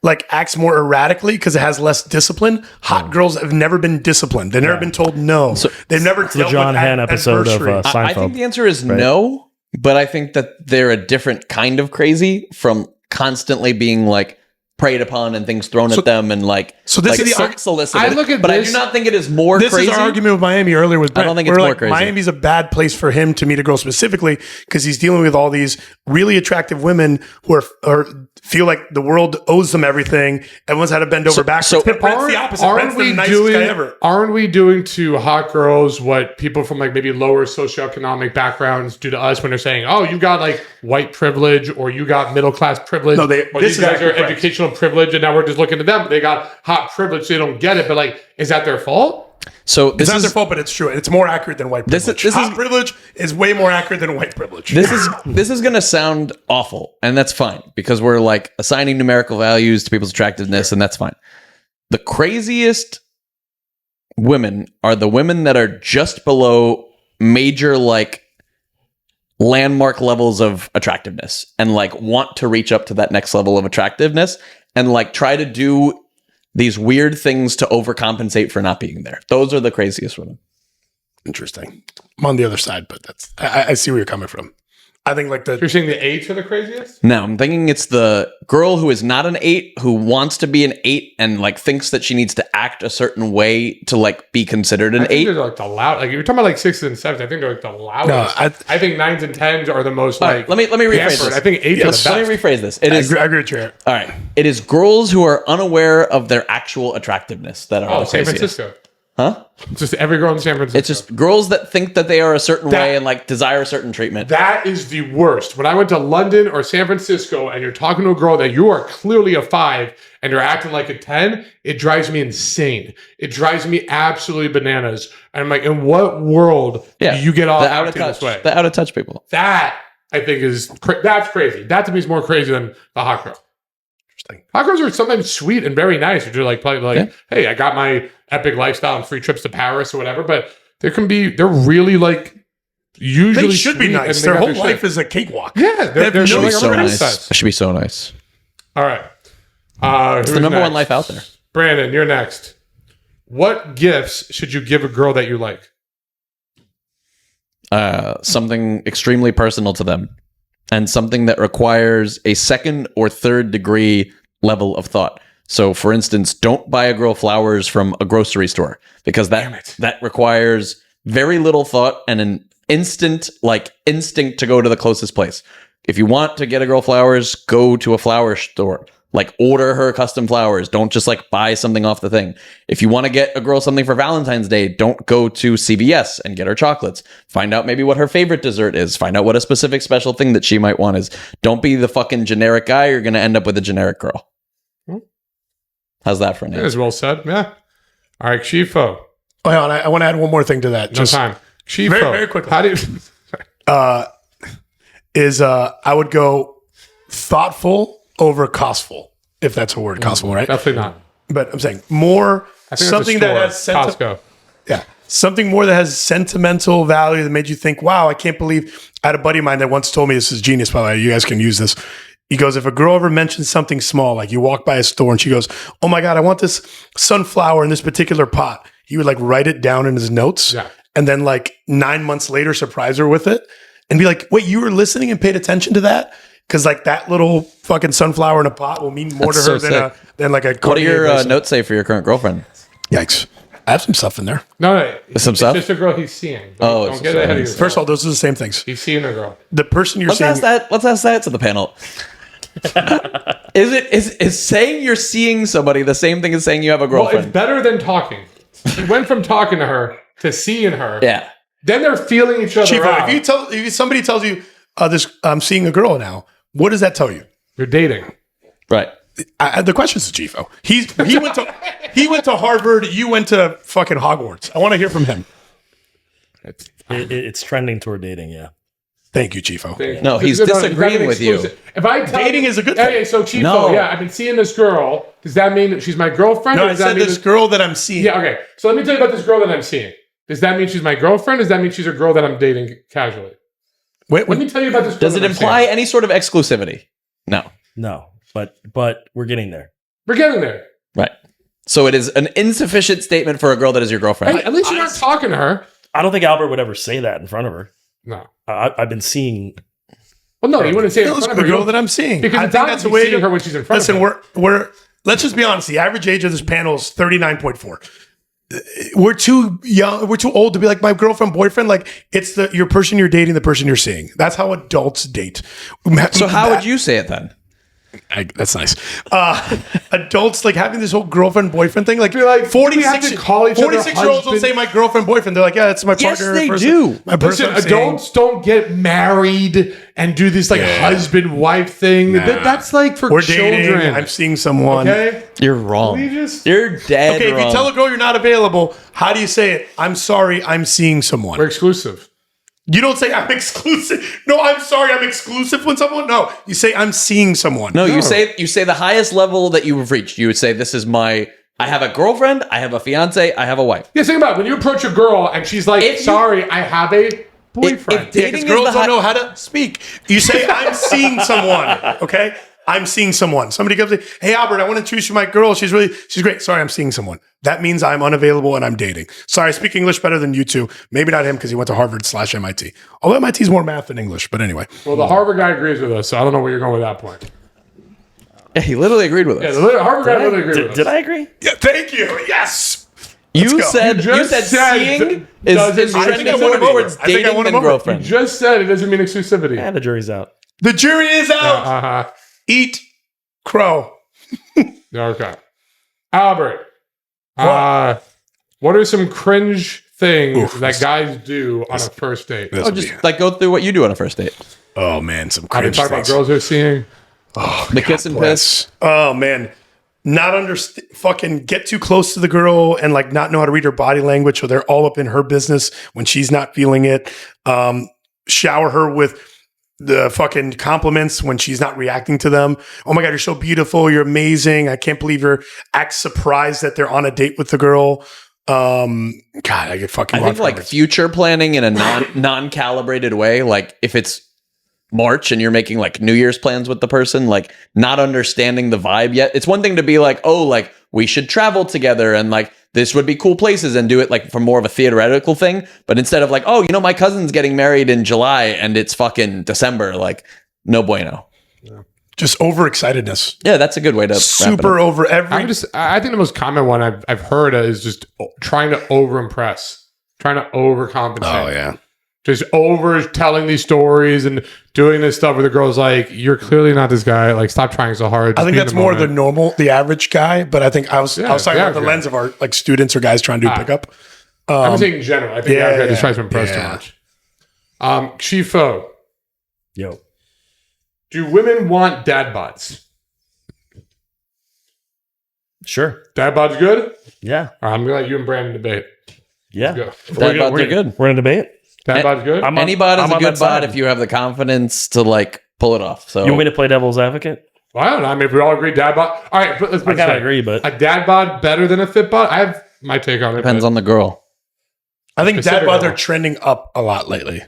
like acts more erratically because it has less discipline. Hot girls have never been disciplined. They've never been told no. So they've never dealt the John with Hamm episode of Seinfeld. I think the answer is no, but I think that they're a different kind of crazy from constantly being like preyed upon and things thrown at them and like this is the solicited. I look at but this, I do not think it is more this crazy. This is our argument with Miami earlier with Brent. I don't think it's more crazy. Miami's a bad place for him to meet a girl specifically because he's dealing with all these really attractive women who are feel like the world owes them everything. Everyone's had to bend over backwards. So Brent's the opposite. Brent's the nicest guy ever. Aren't we doing to hot girls what people from like maybe lower socioeconomic backgrounds do to us when they're saying, "Oh, you got like white privilege or you got middle class privilege"? No, these guys are educational privilege, and now we're just looking at them. They got hot privilege, so they don't get it. But like, is that their fault? So it's not their fault, but it's true. It's more accurate than white privilege. Hot privilege is way more accurate than white privilege. This is going to sound awful, and that's fine because we're like assigning numerical values to people's attractiveness, and that's fine. The craziest women are the women that are just below major like landmark levels of attractiveness and like want to reach up to that next level of attractiveness and like try to do these weird things to overcompensate for not being there. Those are the craziest women. Interesting. I'm on the other side, but I see where you're coming from. I think like You're saying the 8s are the craziest? No, I'm thinking it's the girl who is not an 8 who wants to be an 8 and like thinks that she needs to act a certain way to like be considered an 8. They're like the loud. Like you're talking about like 6s and 7s. I think they're like the loudest. No, I think 9s and 10s are the most like. Let me rephrase this. I think 8s are the best. Let me rephrase this. I agree with you. All right. It is girls who are unaware of their actual attractiveness that are the San craziest. Francisco. Huh? It's just every girl in San Francisco. It's just girls that think that they are a certain way and like desire a certain treatment. That is the worst. When I went to London or San Francisco and you're talking to a girl that you are clearly a 5 and you're acting like a 10, it drives me insane. It drives me absolutely bananas. And I'm like, in what world do you get off acting this way? The out of touch people. That I think that's crazy. That to me is more crazy than the hot girl. Interesting. Hot girls are sometimes sweet and very nice. They're like, hey, I got my epic lifestyle and free trips to Paris or whatever, but they're really like usually they should be nice. Their whole life is a cakewalk. Yeah, they're so nice. It should be so nice. All right. It's the number one life out there. Brandon, you're next. What gifts should you give a girl that you like? Something extremely personal to them and something that requires a second or third degree level of thought. So, for instance, don't buy a girl flowers from a grocery store because that requires very little thought and an instinct to go to the closest place. If you want to get a girl flowers, go to a flower store. Like order her custom flowers. Don't just like buy something off the thing. If you want to get a girl something for Valentine's Day, don't go to CVS and get her chocolates. Find out maybe what her favorite dessert is. Find out what a specific special thing that she might want is. Don't be the fucking generic guy. You're going to end up with a generic girl. How's that for an answer? That is well said. Yeah. All right, Shifo. Oh, I want to add one more thing to that. No time. Shifo. Very, very quickly. How do you... I would go thoughtful over costful, if that's a word. Costful, right? Definitely not. But I'm saying more something that has Costco. Yeah. Something more that has sentimental value that made you think, wow, I can't believe. I had a buddy of mine that once told me, this is genius, by the way, you guys can use this. He goes, if a girl ever mentions something small, like you walk by a store and she goes, oh my God, I want this sunflower in this particular pot. He would like write it down in his notes and then like 9 months later, surprise her with it and be like, wait, you were listening and paid attention to that? Because like that little fucking sunflower in a pot will mean more to her than like a. What do your notes say for your current girlfriend? Yikes. I have some stuff in there. No. Some stuff? It's just a girl he's seeing. Don't get ahead of yourself. First of all, those are the same things. He's seeing a girl. The person you're seeing. Let's ask that to the panel. Is saying you're seeing somebody the same thing as saying you have a girlfriend? Well, it's better than talking. He went from talking to her to seeing her. Yeah. Then they're feeling each other out. If somebody tells you, I'm seeing a girl now, what does that tell you? You're dating. Right. The question's to Gifo. He went to Harvard. You went to fucking Hogwarts. I want to hear from him. It's trending toward dating. Yeah. Thank you, Gifo. No, he's disagreeing with you. If I tell Dating is a good thing. Hey, so Chiefo, No. yeah, I've been seeing this girl. Does that mean that she's my girlfriend? No, or I does that said mean this girl that I'm seeing. Yeah, okay. So let me tell you about this girl that I'm seeing. Does that mean she's my girlfriend? Does that mean she's a girl that I'm dating casually? Wait, Let me tell you about this girl. Does it that I'm imply seeing. any sort of exclusivity? No. No, but we're getting there. We're getting there. Right. So it is an insufficient statement for a girl that is your girlfriend. Hey, at least you're not talking to her. I don't think Albert would ever say that in front of her. No. I've been seeing. Well, no, you wouldn't say it in This front of her. girl that I'm seeing. Because I it's think that's the obviously way seeing her when she's in front Listen, of her. we're let's just be honest. The average age of this panel is 39.4. We're too young. We're too old to be like my girlfriend, boyfriend. Like it's your person you're dating, the person you're seeing. That's how adults date. So how would you say it then? That's nice. Adults like having this whole girlfriend boyfriend thing. Like, You're like, do we have 46 to call each other 46-year-olds don't husband? say my girlfriend boyfriend. They're like, yeah, that's my Yes, partner. they person. do. My person. Listen, adults don't get married and do this like husband-wife thing. That's like for We're children. dating. I'm seeing someone. Okay? You're wrong. We just- You're dead Okay, wrong. if you tell a girl you're not available, how do you say it? I'm sorry, I'm seeing someone. We're exclusive. You don't say I'm exclusive. No, I'm sorry, I'm exclusive when someone. No, you say I'm seeing someone. No, you say the highest level that you have reached. You would say, "This is I have a girlfriend, I have a fiance, I have a wife." Yeah, think about it. When you approach a girl and she's like, If you- sorry, I have a boyfriend. if Yeah, 'cause dating is girls the don't high- know how to speak. You say I'm seeing someone. Okay, I'm seeing someone. Somebody comes in. Hey, Albert, I want to introduce you to my girl. She's great. Sorry, I'm seeing someone. That means I'm unavailable and I'm dating. Sorry, I speak English better than you two. Maybe not him because he went to Harvard/MIT. Although MIT is more math than English. But anyway, Well, the Harvard guy agrees with us, so I don't know where you're going with that point. Yeah, he literally agreed with us. Yeah, the Harvard guy literally agreed with us. Did I agree? yeah, thank you. Yes. You go. said You just said seeing doesn't is mean- I trending think I won him more over. towards I think I dating won him than over. girlfriend. Just said it doesn't mean exclusivity. And the jury's out. The jury is out. Uh-huh. Eat crow. Okay. Albert, what are some cringe things that guys do on a first date? This Oh, will just be- like go through what you do on a first date. oh man, some I've been cringe talking about things. girls they're seeing. The kiss and piss. Oh man, not understand. Fucking get too close to the girl and like not know how to read her body language, so they're all up in her business when she's not feeling it. Shower her with the fucking compliments when she's not reacting to them. Oh my god, you're so beautiful. You're amazing. I can't believe you're act surprised that they're on a date with the girl. God, I get fucking. I think like future planning in a non-calibrated way, like if it's March and you're making like New Year's plans with the person, like not understanding the vibe yet. It's one thing to be like, oh, like we should travel together and like this would be cool places and do it like for more of a theoretical thing. But instead of like, oh, you know, my cousin's getting married in July and it's fucking December, like no bueno. just overexcitedness. Yeah, that's a good way to Super over every. I think the most common one I've heard is just trying to overimpress, trying to overcompensate. Oh yeah. Just over telling these stories and doing this stuff where the girl's like, "You're clearly not this guy. Like, stop trying so hard." I Just think be in that's more moment." the normal, the average guy. But I think I was talking about the average lens of our like students or guys trying to do pickup. I'm saying in general. I think yeah, the guy just yeah, tries to impress too much. Chifo, Yo. do women want dad bods? Sure. Dad bods good? Yeah. All right, I'm gonna let you and Brandon debate. Yeah. Go. Dad bods are good. We're gonna debate. Dad bods good? Any bod is I'm a on good that side. bod if you have the confidence to like pull it off. So You want me to play devil's advocate? Well, I don't know. I mean, if we all agree dad bod. All right, but let's put I it gotta this way. agree, but A dad bod better than a fit bod? I have my take on it. depends but on the girl. I think dad Specific bods girl. are trending up a lot lately.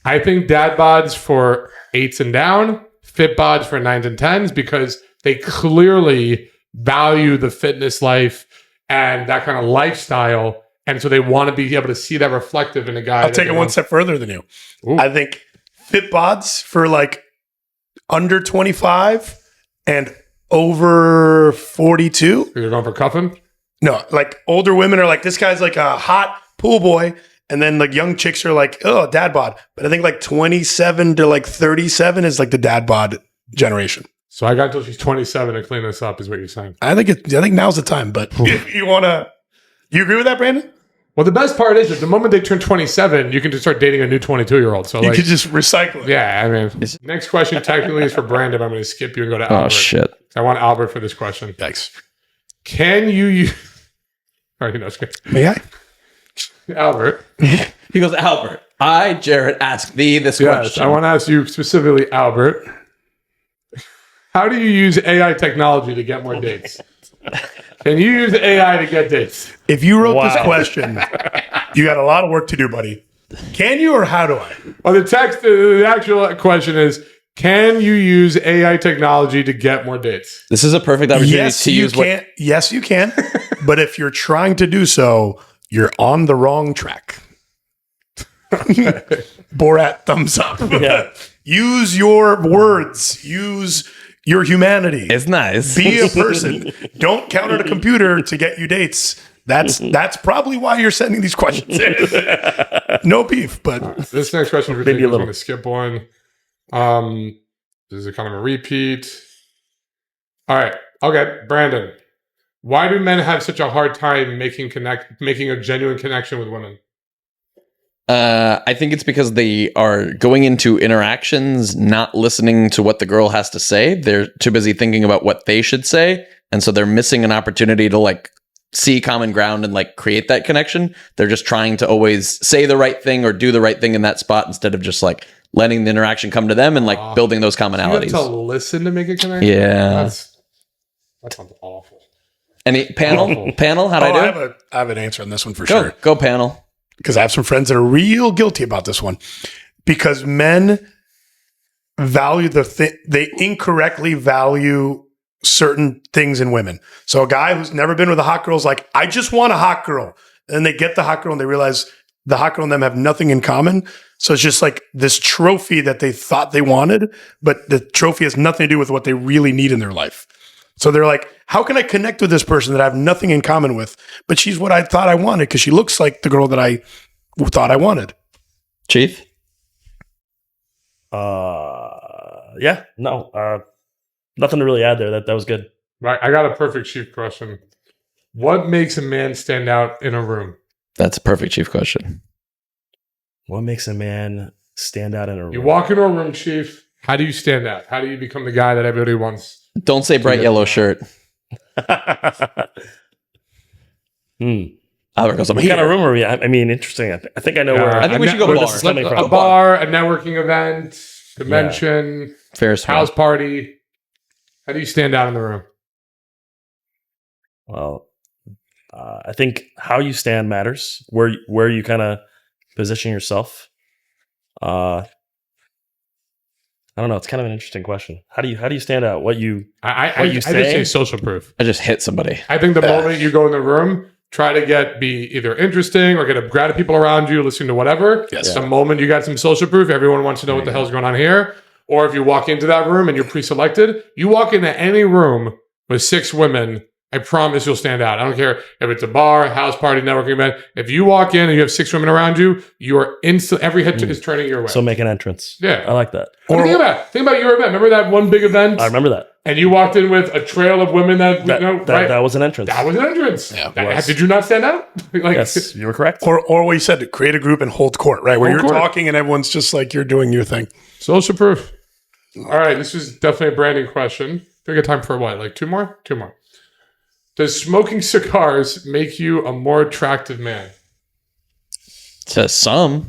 I think dad bods for 8s and down, fit bods for 9s and 10s because they clearly value the fitness life and that kind of lifestyle. And so they want to be able to see that reflective in a guy. I'll take it one step further than you. Ooh. I think fit bods for like under 25 and over 42. You're going for cuffing? No, like older women are like, this guy's like a hot pool boy. And then like young chicks are like, oh, dad bod. But I think like 27 to like 37 is like the dad bod generation. So I got until she's 27 to clean this up, is what you're saying. I think now's the time. But if you want to, you agree with that, Brandon? Well, the best part is that the moment they turn 27, you can just start dating a new 22-year-old. So, You like, could just recycle it. yeah, I mean, next question technically is for Brandon. I'm going to skip you and go to Oh Albert. shit. I want Albert for this question. Thanks. Can you use... All right, no, it's good. May I? Albert. He goes, Albert, I, Jared, ask thee this Yes, question. I want to ask you specifically, Albert. How do you use AI technology to get more dates? Can you use AI to get dates? If you wrote this question, you got a lot of work to do, buddy. Can you or how do I? Well, the actual question is, can you use AI technology to get more dates? This is a perfect opportunity Yes, to you use can. Yes, you can. But if you're trying to do so, you're on the wrong track. Borat, thumbs up. Yeah. Use your words. Use your humanity. It's nice. Be a person. Don't count on a computer to get you dates. That's probably why you're sending these questions in. No beef, but This next question is Maybe a ridiculous. I'm little. going to skip one. This is a kind of a repeat. All right. Okay, Brandon. Why do men have such a hard time making a genuine connection with women? I think it's because they are going into interactions, not listening to what the girl has to say. They're too busy thinking about what they should say. And so they're missing an opportunity to like see common ground and like create that connection. They're just trying to always say the right thing or do the right thing in that spot instead of just like letting the interaction come to them and like building those You have commonalities. to listen to make a connection? Yeah. That sounds awful. Any panel? How'd oh, I do? I have an answer on this one for Go, sure. go panel. Because I have some friends that are real guilty about this one. Because men value they incorrectly value certain things in women. So a guy who's never been with a hot girl is like, I just want a hot girl. And they get the hot girl and they realize the hot girl and them have nothing in common. So it's just like this trophy that they thought they wanted, but the trophy has nothing to do with what they really need in their life. So they're like, how can I connect with this person that I have nothing in common with? But she's what I thought I wanted because she looks like the girl that I thought I wanted. Chief? Yeah, no, nothing to really add there. That was good. Right. I got a perfect chief question. What makes a man stand out in a room? That's a perfect chief question. What makes a man stand out in a room? You walk into a room, chief. How do you stand out? How do you become the guy that everybody wants? Don't say bright yellow shirt. Albert goes, I'm What here. kind of room are we? I mean, interesting. I think I know Yeah, where. I think we should go where bar. this is coming A from. bar, a networking event, convention, Ferris wheel. house party. How do you stand out in the room? Well, I think how you stand matters. Where you kind of position yourself. I don't know. It's kind of an interesting question. How do you stand out? What you I just say social proof. I just hit somebody. I think the moment you go in the room, try to be either interesting or get a crowd of people around you, listening to whatever. Yes. The moment you got some social proof, everyone wants to know what the hell's going on here. Or if you walk into that room and you're pre-selected, you walk into any room with 6 women, I promise you'll stand out. I don't care if it's a bar, house party, networking event. If you walk in and you have 6 women around you, you are every head is turning your way. so make an entrance. Yeah. I like that. I mean, think about your event. Remember that one big event? I remember that. And you walked in with a trail of women that That was an entrance. That was an entrance. Yeah, Did you not stand out? Yes, you were correct. Or what you said, create a group and hold court, right? Where Hold you're court. talking and everyone's just like, you're doing your thing. Social proof. All right, this is definitely a branding question. We got time for what? Like 2 more? 2 more. Does smoking cigars make you a more attractive man? To some.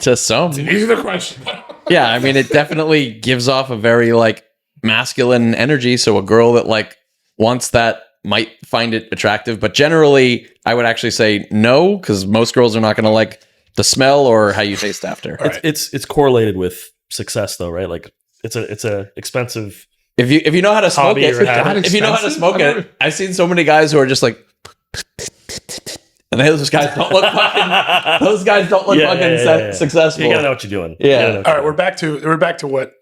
To some. These are the questions. Yeah, I mean, it definitely gives off a very like masculine energy. So a girl that like wants that might find it attractive. But generally, I would actually say no, because most girls are not going to like the smell or how you taste after. It's correlated with success, though, right? Like it's a expensive. If you know how to smoke Hobby it, or habit. if you know how to smoke it, I've seen so many guys who are just like, and those guys don't look fucking. Those guys don't look fucking successful. You gotta know what you're doing. Yeah. All right, we're back to what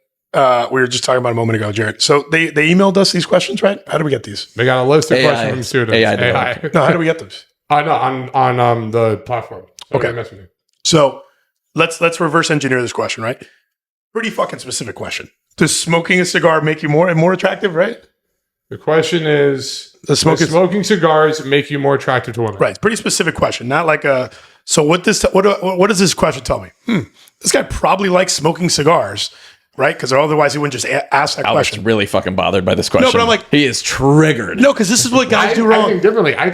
we were just talking about a moment ago, Jared. So they emailed us these questions, right? How do we get these? We got a list of AI. questions from students. AI. No, how do we get those? No, on the platform. Okay. Mess with you. So let's reverse engineer this question, right? Pretty fucking specific question. Does smoking a cigar make you more attractive, right? The question is, The smoke does is smoking cigars make you more attractive to women? right. It's a pretty specific question, not like a. So what does this question tell me? This guy probably likes smoking cigars, right? Because otherwise he wouldn't just ask that Alex question. really fucking bothered by this question. No, but I'm like, he is triggered. No, because this is what guys do I wrong. think differently. I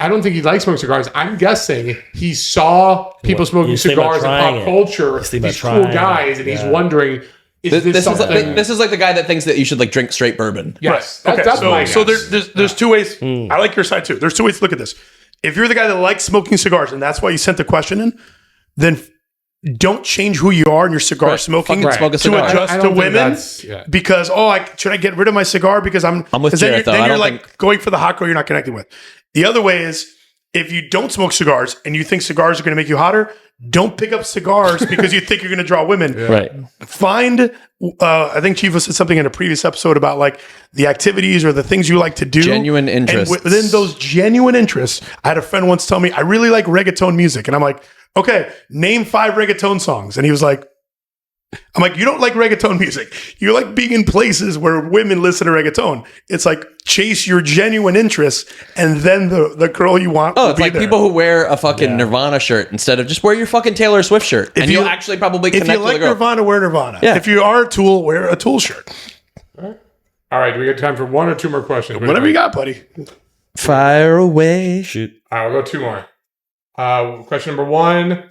don't think he likes smoking cigars. I'm guessing he saw people smoking he's thinking about cigars in trying pop it. culture, He's thinking these about cool trying it. guys, and he's wondering, This is something? this is like the guy that thinks that you should like drink straight bourbon. Yes. Okay, That's my so guess. there's two ways. I like your side too. There's two ways to look at this. If you're the guy that likes smoking cigars and that's why you sent the question in, then don't change who you are in your cigar smoking Fucking smoke a to cigar. adjust I to don't think women that's- yeah. because should I get rid of my cigar because I'm with 'cause then Jarrett, you're, though. I then you're don't like think- going for the hot girl you're not connecting with. The other way is if you don't smoke cigars and you think cigars are going to make you hotter, don't pick up cigars because you think you're going to draw women. Right. Find, I think Chief said something in a previous episode about like the activities or the things you like to do. Genuine And interests. within those genuine interests, I had a friend once tell me, I really like reggaeton music. And I'm like, okay, name 5 reggaeton songs. And he was like, I'm like, you don't like reggaeton music. You like being in places where women listen to reggaeton. It's like chase your genuine interests, and then the girl you want. Oh, will it's be like there. people who wear a fucking Nirvana shirt instead of just wear your fucking Taylor Swift shirt, and you- you'll actually probably If connect you with like a girl. Nirvana, wear Nirvana. Yeah. If you are a Tool, wear a Tool shirt. All right, do we got time for one or two more questions? Whatever you got, buddy. Fire away. Shoot. All right, we'll go two more. Question number 1.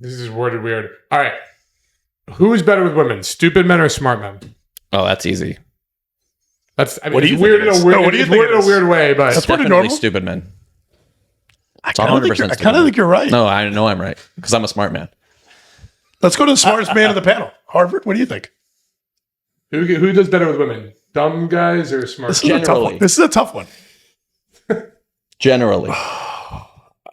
This is worded weird. All right. Who's better with women, stupid men or smart men? Oh, that's easy. What do you it's weird think it in is? a weird, No, what do you it's think weird it in a is? weird way, but That's pretty Definitely normal. stupid men. I kind of 100% think you're right. No, I know I'm right because I'm a smart man. Let's go to the smartest man of the panel. Harvard, what do you think? who does better with women? Dumb guys or smart This guys? is a tough Generally. one. This is a tough one. Generally,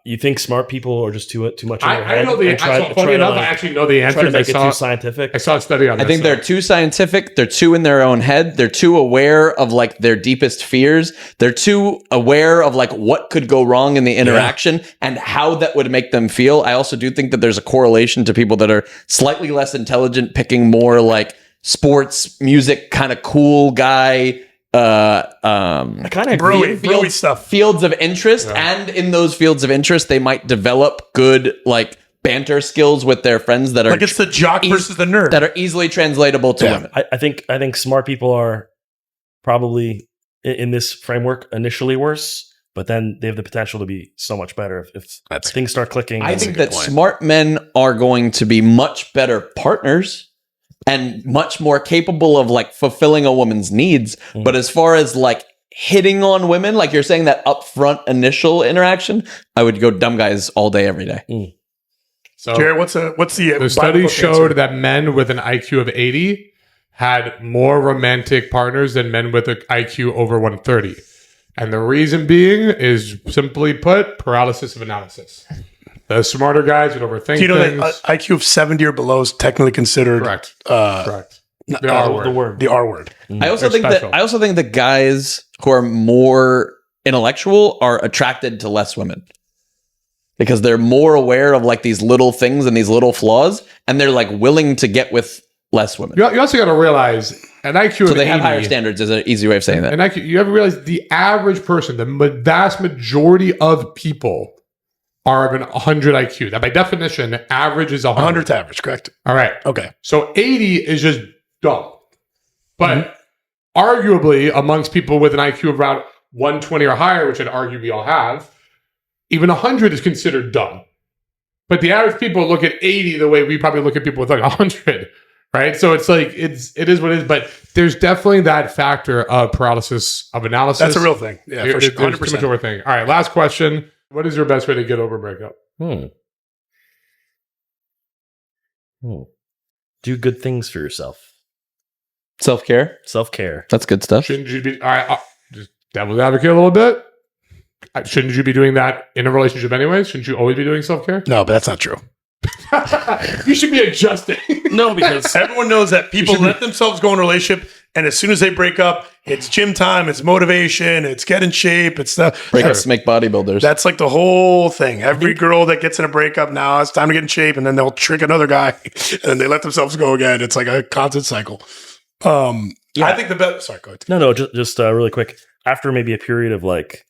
You think smart people are just too much in their I head? know the and try answer. Funny to, enough, like, I actually know the try answer. to I make it saw too scientific. a study on I this. think they're too scientific. They're too in their own head. They're too aware of like their deepest fears. They're too aware of like what could go wrong in the interaction and how that would make them feel. I also do think that there's a correlation to people that are slightly less intelligent, picking more like sports, music, kind of cool guy. I kind of agree. Broy stuff. Fields of interest, and in those fields of interest, they might develop good like banter skills with their friends that are Like it's the jock versus the nerd. that are easily translatable to women. I think smart people are probably in this framework initially worse, but then they have the potential to be so much better if things start clicking. I think that smart men are going to be much better partners and much more capable of like fulfilling a woman's needs. But as far as like hitting on women, like you're saying that upfront initial interaction, I would go dumb guys all day, every day. So Jared, what's the the study showed that men with an IQ of 80 had more romantic partners than men with an IQ over 130. And the reason being is simply put, paralysis of analysis. The smarter guys would overthink Do you know things. that IQ of 70 or below is technically considered Correct. Correct. The R word. the word. The R word. I also They're think special. that the guys who are more intellectual are attracted to less women because they're more aware of like these little things and these little flaws, and they're like willing to get with less women. You also got to realize an IQ of So they 80, have higher standards is an easy way of saying that. an IQ, you ever realize the average person, the vast majority of people are of an 100 IQ. That by definition, average is 100. 100th average, correct? All right. Okay. So 80 is just dumb. But arguably, amongst people with an IQ of around 120 or higher, which I'd argue we all have, even 100 is considered dumb. But the average people look at 80 the way we probably look at people with like 100, right? So it's like, it is what it is. But there's definitely that factor of paralysis of analysis. That's a real thing. Yeah, for sure. There's too much 100%. overthinking. All right, last question. What is your best way to get over a breakup? Do good things for yourself. Self-care, Self-care. that's good stuff. Shouldn't you be, all right, just devil's advocate a little bit? Shouldn't you be doing that in a relationship anyways? Shouldn't you always be doing self-care? No, but that's not true. You should be adjusting. No, because Everyone knows that people let themselves go in a relationship, and as soon as they break up, it's gym time, it's motivation, it's get in shape, it's stuff. Breakups make bodybuilders. That's like the whole thing. Every girl that gets in a breakup now, it's time to get in shape, and then they'll trick another guy, and then they let themselves go again. It's like a constant cycle. I think the best. Sorry, go ahead. no, just really quick. After maybe a period of like,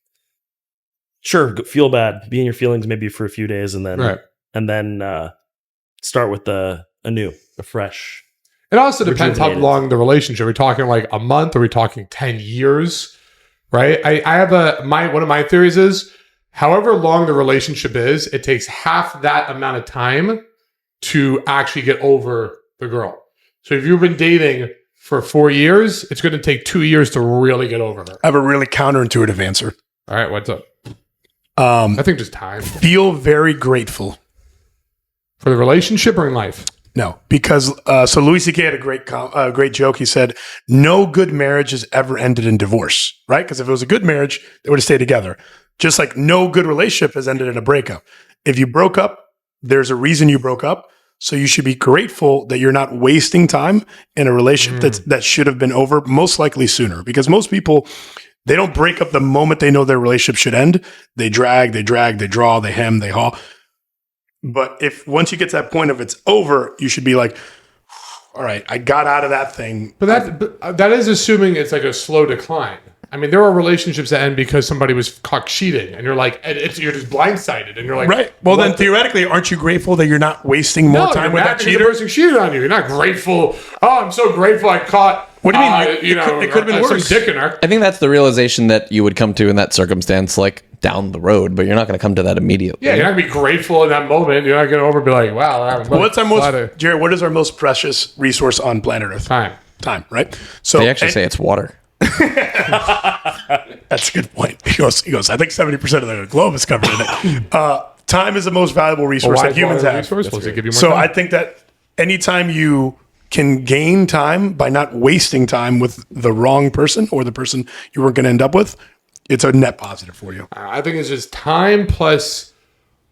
sure, feel bad, be in your feelings maybe for a few days, and then Right. start with the anew, a fresh. It also depends how Rejuvenated. long the relationship. Are we talking like a month? Are we talking 10 years? Right? I have one of my theories is however long the relationship is, it takes half that amount of time to actually get over the girl. So if you've been dating for 4 years, it's going to take 2 years to really get over her. I have a really counterintuitive answer. All right, what's up? I think just time. Feel very grateful. For the relationship or in life? No, because so Louis C.K. had a great joke. He said, "No good marriage has ever ended in divorce." Right? Because if it was a good marriage, they would have stayed together. Just like no good relationship has ended in a breakup. If you broke up, there's a reason you broke up. So you should be grateful that you're not wasting time in a relationship that should have been over, most likely sooner. Because most people, they don't break up the moment they know their relationship should end. They drag, they draw, they hem, they haul. But if once you get to that point of it's over, you should be like, all right, I got out of that thing. But that is assuming it's like a slow decline. I mean, there are relationships that end because somebody was caught cheating, and you're like, you're just blindsided, and you're like, Right. Well, then theoretically, aren't you grateful that you're not wasting more time with that The cheater? person cheated on you. You're not grateful. Oh, I'm so grateful I caught. What do you mean? It could have been worse. Some dick in her. I think that's the realization that you would come to in that circumstance, like down the road, but you're not going to come to that immediately. Yeah, you're not gonna be grateful in that moment. You're not gonna over and be like, wow. What's our most, Jared? What is our most precious resource on planet Earth? time? Right? So They actually say it's water. that's a good point. He goes. I think 70% of the globe is covered in it. Time is the most valuable resource that humans have. Supposed to give you more So time? I think that anytime you can gain time by not wasting time with the wrong person or the person you weren't going to end up with, it's a net positive for you. I think it's just time plus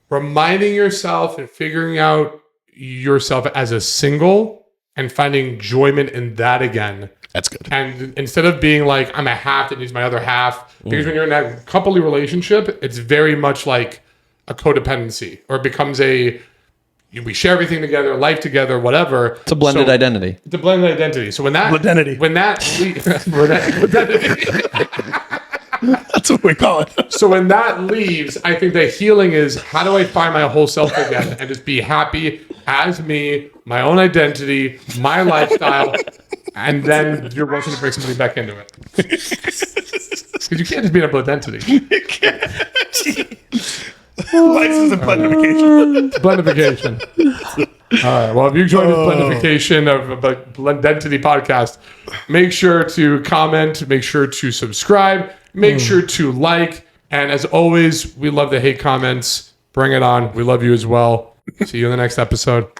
reminding yourself and figuring out yourself as a single and finding enjoyment in that again. That's good. And instead of being like, I'm a half that needs my other half, because when you're in that coupley relationship, it's very much like a codependency, or it becomes we share everything together, life together, whatever. It's a blended identity. It's a blended identity. So when that That's what we call it. So when that leaves, I think the healing is, how do I find my whole self again and just be happy as me, my own identity, my lifestyle, and then you're welcome to bring somebody back into it. Because you can't just be a double identity. Life is a blended Blendification. All right. Well, if you enjoyed this blendification of a Blendentity podcast, make sure to comment, make sure to subscribe, make sure to like, and as always, we love the hate comments. Bring it on. We love you as well. See you in the next episode.